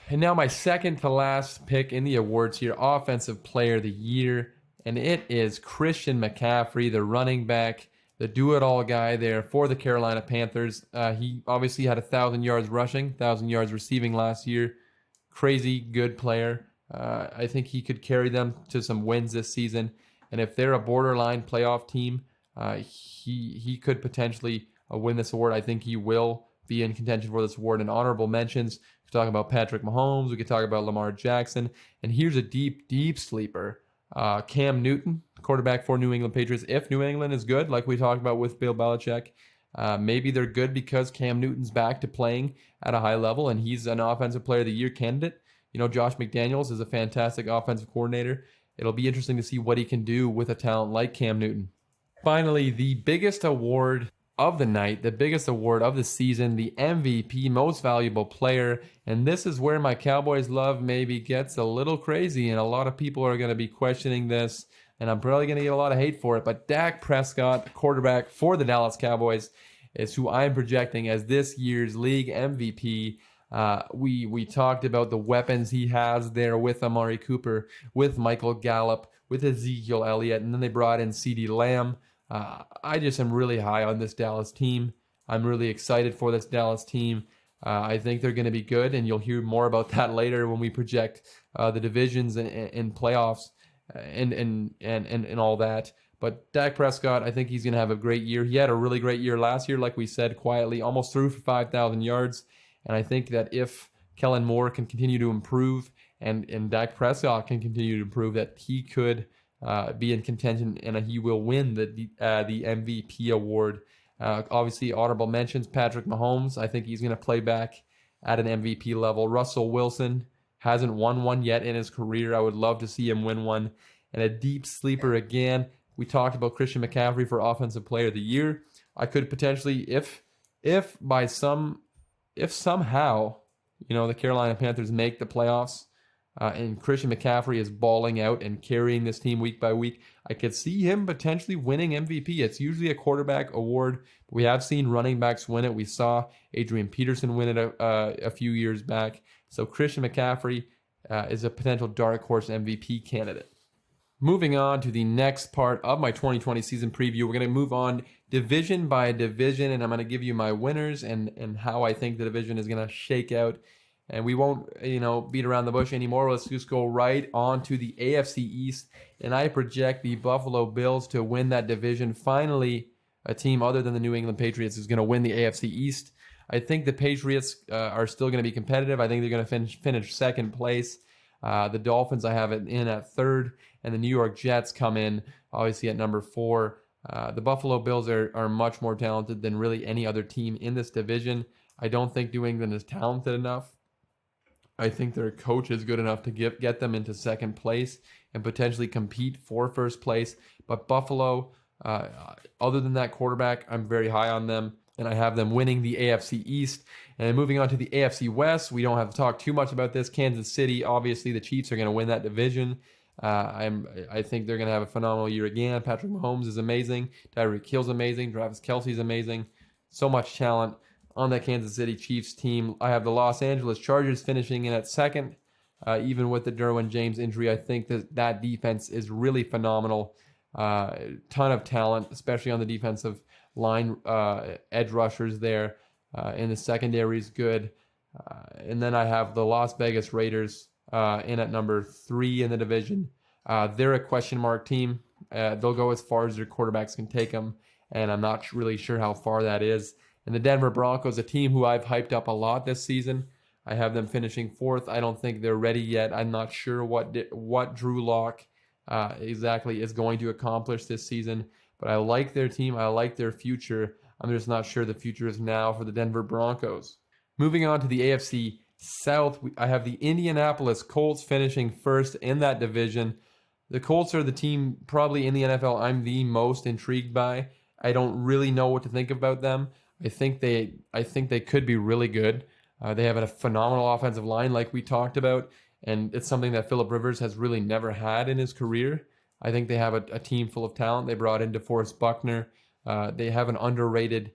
And now my second to last pick in the awards here, Offensive Player of the Year. And it is Christian McCaffrey, the running back, the do-it-all guy there for the Carolina Panthers. He obviously had 1,000 yards rushing, 1,000 yards receiving last year. Crazy good player. I think he could carry them to some wins this season. And if they're a borderline playoff team, he could potentially win this award. I think he will be in contention for this award. And honorable mentions, we could talk about Patrick Mahomes. We could talk about Lamar Jackson. And here's a deep, deep sleeper. Cam Newton, quarterback for New England Patriots. If New England is good, like we talked about with Bill Belichick, maybe they're good because Cam Newton's back to playing at a high level and he's an Offensive Player of the Year candidate. Josh McDaniels is a fantastic offensive coordinator. It'll be interesting to see what he can do with a talent like Cam Newton. Finally, the biggest award of the night, the biggest award of the season, the MVP, Most Valuable Player. And this is where my Cowboys love maybe gets a little crazy, and a lot of people are going to be questioning this, and I'm probably going to get a lot of hate for it. But Dak Prescott, quarterback for the Dallas Cowboys, is who I'm projecting as this year's league MVP. We talked about the weapons he has there with Amari Cooper, with Michael Gallup, with Ezekiel Elliott, and then they brought in CeeDee Lamb. I just am really high on this Dallas team. I'm really excited for this Dallas team. I think they're going to be good, and you'll hear more about that later when we project the divisions and playoffs and all that. But Dak Prescott, I think he's going to have a great year. He had a really great year last year, like we said, quietly, almost threw for 5,000 yards. And I think that if Kellen Moore can continue to improve and Dak Prescott can continue to improve, that he could be in contention and he will win the MVP award. Obviously, honorable mentions, Patrick Mahomes. I think he's going to play back at an MVP level. Russell Wilson hasn't won one yet in his career. I would love to see him win one. And a deep sleeper again. We talked about Christian McCaffrey for Offensive Player of the Year. I could potentially, if somehow, the Carolina Panthers make the playoffs and Christian McCaffrey is balling out and carrying this team week by week, I could see him potentially winning MVP. It's usually a quarterback award, but we have seen running backs win it. We saw Adrian Peterson win it a few years back. So Christian McCaffrey is a potential dark horse MVP candidate. Moving on to the next part of my 2020 season preview, we're going to move on division by division, and I'm going to give you my winners and how I think the division is going to shake out. And we won't, beat around the bush anymore. Let's just go right on to the AFC East, and I project the Buffalo Bills to win that division. Finally, a team other than the New England Patriots is going to win the AFC East. I think the Patriots are still going to be competitive. I think they're going to finish second place. The Dolphins, I have it in at third, and the New York Jets come in, obviously, at number 4. The Buffalo Bills are much more talented than really any other team in this division. I don't think New England is talented enough. I think their coach is good enough to get them into second place and potentially compete for first place. But Buffalo, other than that quarterback, I'm very high on them, and I have them winning the AFC East. And moving on to the AFC West, we don't have to talk too much about this. Kansas City, obviously, the Chiefs are going to win that division. I think they're going to have a phenomenal year again. Patrick Mahomes is amazing. Tyreek Hill's amazing. Travis Kelce's amazing. So much talent on that Kansas City Chiefs team. I have the Los Angeles Chargers finishing in at second. Even with the Derwin James injury, I think that defense is really phenomenal. Ton of talent, especially on the defensive line, edge rushers there. And the secondary is good. And then I have the Las Vegas Raiders in at number 3 in the division. They're a question mark team. They'll go as far as their quarterbacks can take them, and I'm not really sure how far that is. And the Denver Broncos, a team who I've hyped up a lot this season. I have them finishing 4th. I don't think they're ready yet. I'm not sure what Drew Lock exactly is going to accomplish this season, but I like their team. I like their future. I'm just not sure the future is now for the Denver Broncos. Moving on to the AFC South, I have the Indianapolis Colts finishing 1st in that division. The Colts are the team probably in the NFL I'm the most intrigued by. I don't really know what to think about them. I think they could be really good. They have a phenomenal offensive line, like we talked about, and it's something that Phillip Rivers has really never had in his career. I think they have a team full of talent. They brought in DeForest Buckner. They have an underrated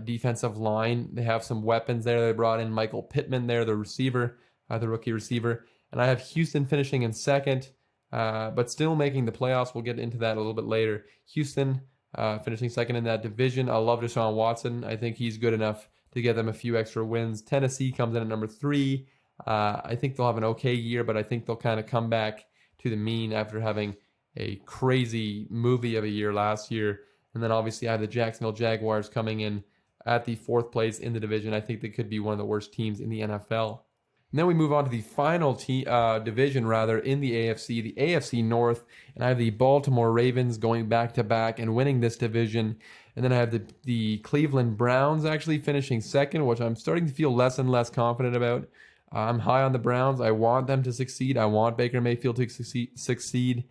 defensive line. They have some weapons there. They brought in Michael Pittman there, the receiver, the rookie receiver. And I have Houston finishing in 2nd, but still making the playoffs. We'll get into that a little bit later. Houston finishing 2nd in that division. I love Deshaun Watson. I think he's good enough to get them a few extra wins. Tennessee comes in at number 3. I think they'll have an okay year, but I think they'll kind of come back to the mean after having a crazy movie of a year last year. And then obviously I have the Jacksonville Jaguars coming in at the 4th place in the division. I think they could be one of the worst teams in the NFL. And then we move on to the final division in the AFC North. And I have the Baltimore Ravens going back-to-back and winning this division. And then I have the Cleveland Browns actually finishing 2nd, which I'm starting to feel less and less confident about. I'm high on the Browns. I want them to succeed. I want Baker Mayfield to succeed.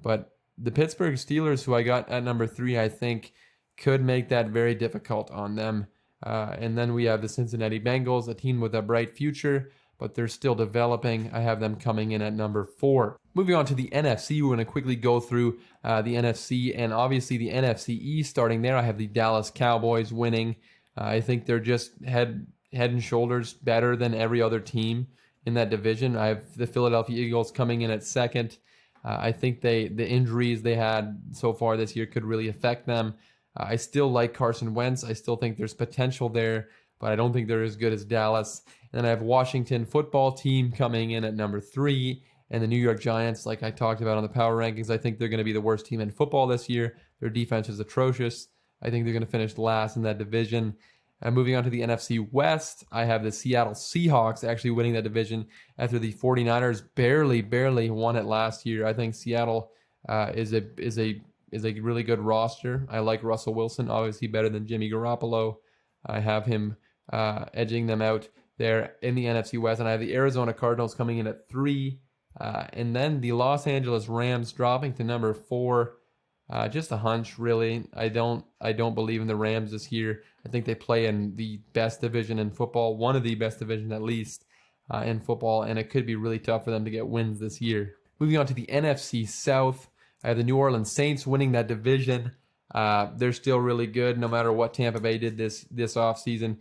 But the Pittsburgh Steelers, who I got at number 3, I think could make that very difficult on them. And then we have the Cincinnati Bengals, a team with a bright future, but they're still developing. I have them coming in at number 4. Moving on to the NFC, we're going to quickly go through the NFC, and obviously the NFC East. Starting there, I have the Dallas Cowboys winning. I think they're just head and shoulders better than every other team in that division. I have the Philadelphia Eagles coming in at 2nd. I think the injuries they had so far this year could really affect them. I still like Carson Wentz. I still think there's potential there, but I don't think they're as good as Dallas. And then I have Washington football team coming in at number 3, and the New York Giants, like I talked about on the power rankings. I think they're going to be the worst team in football this year. Their defense is atrocious. I think they're going to finish last in that division. Moving on to the NFC West, I have the Seattle Seahawks actually winning that division after the 49ers barely won it last year. I think Seattle is a really good roster. I like Russell Wilson, obviously better than Jimmy Garoppolo. I have him edging them out there in the NFC West, and I have the Arizona Cardinals coming in at 3, and then the Los Angeles Rams dropping to number 4. Just a hunch, really. I don't believe in the Rams this year. I think they play in the best division in football, one of the best divisions at least in football, and it could be really tough for them to get wins this year. Moving on to the NFC South, I have the New Orleans Saints winning that division. They're still really good no matter what Tampa Bay did this offseason.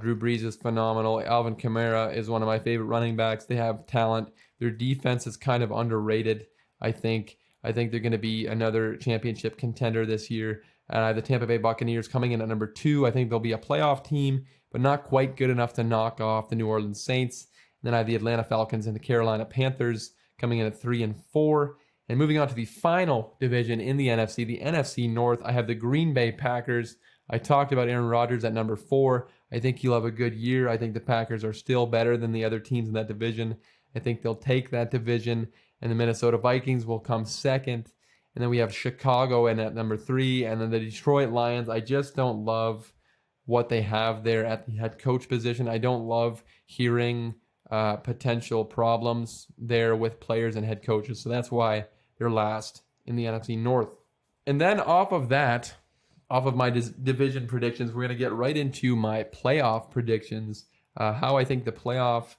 Drew Brees is phenomenal. Alvin Kamara is one of my favorite running backs. They have talent. Their defense is kind of underrated, I think. I think they're going to be another championship contender this year. The Tampa Bay Buccaneers coming in at number 2. I think they'll be a playoff team, but not quite good enough to knock off the New Orleans Saints. And then I have the Atlanta Falcons and the Carolina Panthers coming in at 3 and 4. And moving on to the final division in the NFC North, I have the Green Bay Packers. I talked about Aaron Rodgers at number 4. I think he'll have a good year. I think the Packers are still better than the other teams in that division. I think they'll take that division. And the Minnesota Vikings will come 2nd. And then we have Chicago in at number 3. And then the Detroit Lions. I just don't love what they have there at the head coach position. I don't love hearing potential problems there with players and head coaches. So that's why they're last in the NFC North. And then off of my division predictions, we're going to get right into my playoff predictions. How I think the playoff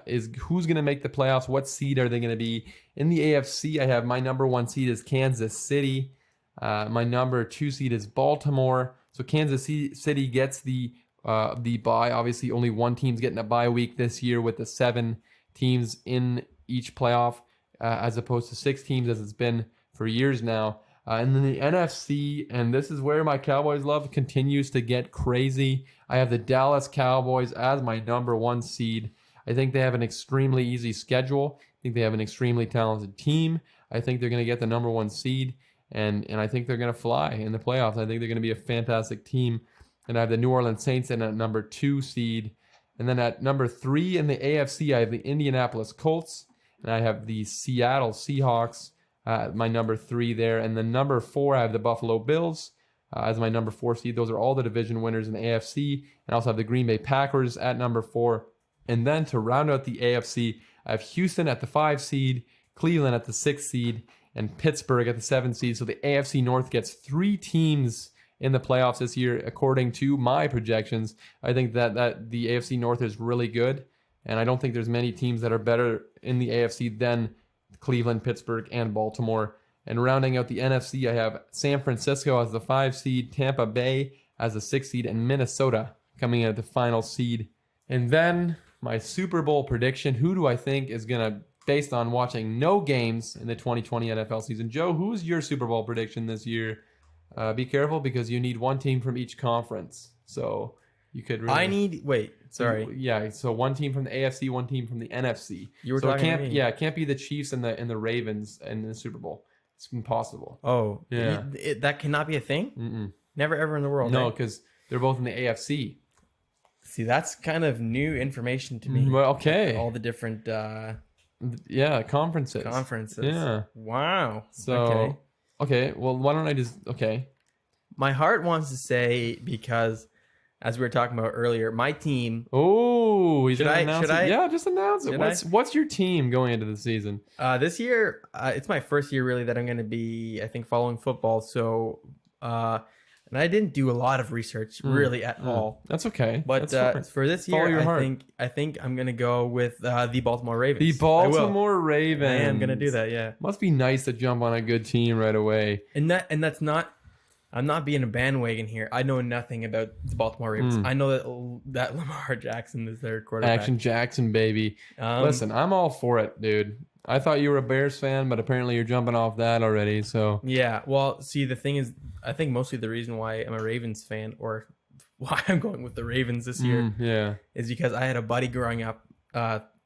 is who's going to make the playoffs, what seed are they going to be. In the AFC, I have my number 1 seed is Kansas City. My number 2 seed is Baltimore. So Kansas City gets the bye. Obviously, only one team's getting a bye week this year with the 7 teams in each playoff as opposed to 6 teams as it's been for years now. And then the NFC, and this is where my Cowboys love continues to get crazy. I have the Dallas Cowboys as my number 1 seed. I think they have an extremely easy schedule. I think they have an extremely talented team. I think they're going to get the number 1 seed, and I think they're going to fly in the playoffs. I think they're going to be a fantastic team. And I have the New Orleans Saints in at number 2 seed. And then at number 3 in the AFC, I have the Indianapolis Colts, and I have the Seattle Seahawks, my number 3 there. And then number 4, I have the Buffalo Bills as my number 4 seed. Those are all the division winners in the AFC. And I also have the Green Bay Packers at number 4. And then to round out the AFC, I have Houston at the 5 seed, Cleveland at the 6 seed, and Pittsburgh at the 7 seed. So the AFC North gets 3 teams in the playoffs this year, according to my projections. I think that the AFC North is really good, and I don't think there's many teams that are better in the AFC than Cleveland, Pittsburgh, and Baltimore. And rounding out the NFC, I have San Francisco as the 5 seed, Tampa Bay as the 6 seed, and Minnesota coming in at the final seed. And then my Super Bowl prediction, who do I think is going to, based on watching no games in the 2020 NFL season. Joe, who's your Super Bowl prediction this year? Be careful because you need 1 team from each conference. So you could really... So 1 team from the AFC, 1 team from the NFC. You were so talking it to me. Yeah, it can't be the Chiefs and the Ravens in the Super Bowl. It's impossible. Oh, yeah. That cannot be a thing? Mm-mm. Never ever in the world. No, because they're both in the AFC. See, that's kind of new information to me. Well, okay. All the different conferences. Yeah. Wow. So, okay. Well, why don't I just... Okay. My heart wants to say, because as we were talking about earlier, my team... Oh, should I? Yeah, just announce it. What's your team going into the season? This year, it's my first year really that I'm going to be, I think, following football. So, and I didn't do a lot of research really at all. That's okay. But for this year, I think I'm going to go with the Baltimore Ravens. The Baltimore Ravens. I am going to do that, yeah. Must be nice to jump on a good team right away. And that's not... I'm not being a bandwagon here. I know nothing about the Baltimore Ravens. I know that Lamar Jackson is their quarterback. Action Jackson, baby. Listen, I'm all for it, dude. I thought you were a Bears fan, but apparently you're jumping off that already. So yeah. Well, see, the thing is, I think mostly the reason why I'm a Ravens fan, or why I'm going with the Ravens this year, is because I had a buddy growing up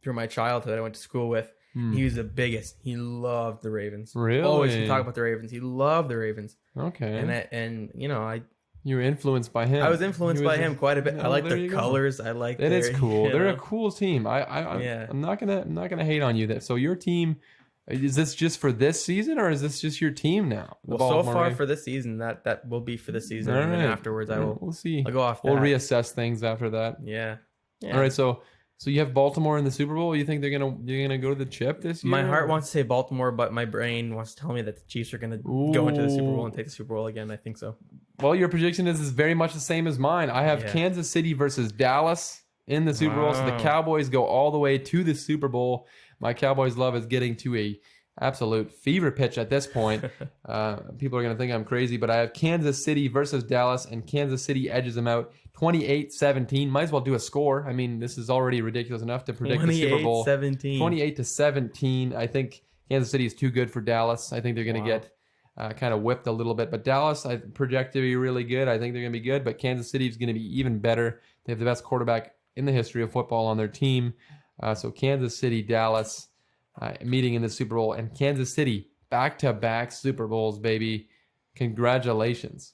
through my childhood I went to school with. He was the biggest. He loved the Ravens. Really? Always would talk about the Ravens. He loved the Ravens. Okay. And you know, you were influenced by him. I was influenced by him quite a bit. I like their colors. I like it. Is cool. They're know. A cool team. I'm not gonna hate on you. So your team, is this just for this season, or is this just your team now? Well, so far for this season, that will be for this season. All and then right. afterwards, we'll see. I'll go off. We'll reassess things after that. Yeah. All right. So you have Baltimore in the Super Bowl. You think you're gonna go to the chip this year? My heart wants to say Baltimore, but my brain wants to tell me that the Chiefs are gonna go into the Super Bowl and take the Super Bowl again. I think so. Well, your prediction is very much the same as mine. I have Kansas City versus Dallas in the Super Bowl. So the Cowboys go all the way to the Super Bowl. My Cowboys love is getting to a absolute fever pitch at this point. People are going to think I'm crazy, but I have Kansas City versus Dallas, and Kansas City edges them out 28-17. Might as well do a score. I mean, this is already ridiculous enough to predict the Super Bowl. 28-17. I think Kansas City is too good for Dallas. I think they're going to get kind of whipped a little bit. But Dallas, I project to be really good. I think they're going to be good, but Kansas City is going to be even better. They have the best quarterback in the history of football on their team. So Kansas City, Dallas meeting in the Super Bowl, and Kansas City back-to-back Super Bowls, baby. Congratulations.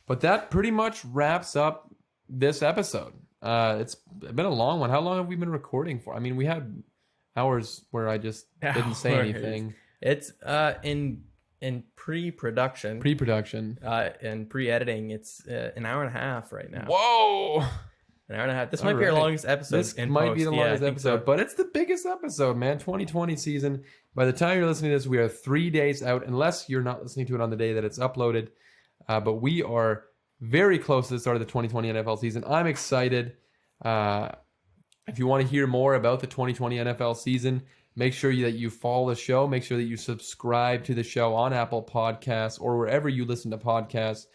But that pretty much wraps up this episode. It's been a long one. How long have we been recording for? I mean, we had hours where I just didn't say anything. It's in pre-production. And pre-editing, it's an hour and a half right now. Whoa! An hour and a half. This might be our longest episode. This might be the longest episode, but it's the biggest episode, man. 2020 season. By the time you're listening to this, we are 3 days out, unless you're not listening to it on the day that it's uploaded. But we are very close to the start of the 2020 NFL season. I'm excited. If you want to hear more about the 2020 NFL season, make sure that you follow the show. Make sure that you subscribe to the show on Apple Podcasts or wherever you listen to podcasts.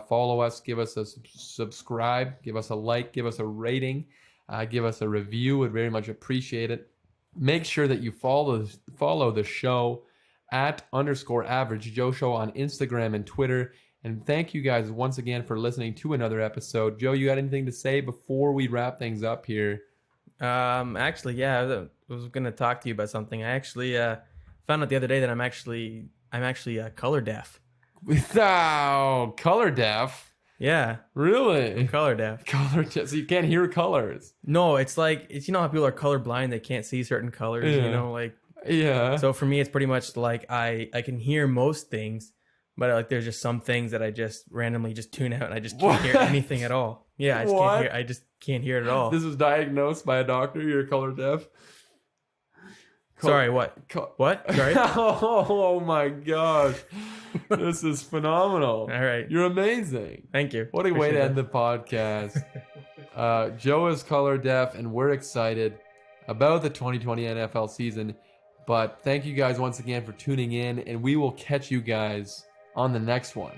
Follow us, give us a subscribe, give us a like, give us a rating, give us a review. Would very much appreciate it. Make sure that you follow the show at _average Joe Show on Instagram and Twitter. And thank you guys once again for listening to another episode. Joe, you got anything to say before we wrap things up here? Actually, yeah, I was gonna talk to you about something. I actually found out the other day that I'm actually color deaf. Wow, color deaf? Yeah, Really? I'm color deaf. Color deaf, so you can't hear colors. No, it's like you know how people are colorblind, they can't see certain colors, Yeah. you know, like Yeah. so for me it's pretty much like I can hear most things, but like there's just some things that I just randomly just tune out and I just can't hear anything at all. Yeah, I just can't hear it at all. This was diagnosed by a doctor. You're color deaf. Sorry, what? What? Sorry. Oh my gosh, this is phenomenal. All right. You're amazing. Thank you. What a way to Appreciate end the podcast. Joe is color deaf, and we're excited about the 2020 NFL season. But thank you guys once again for tuning in, and we will catch you guys on the next one.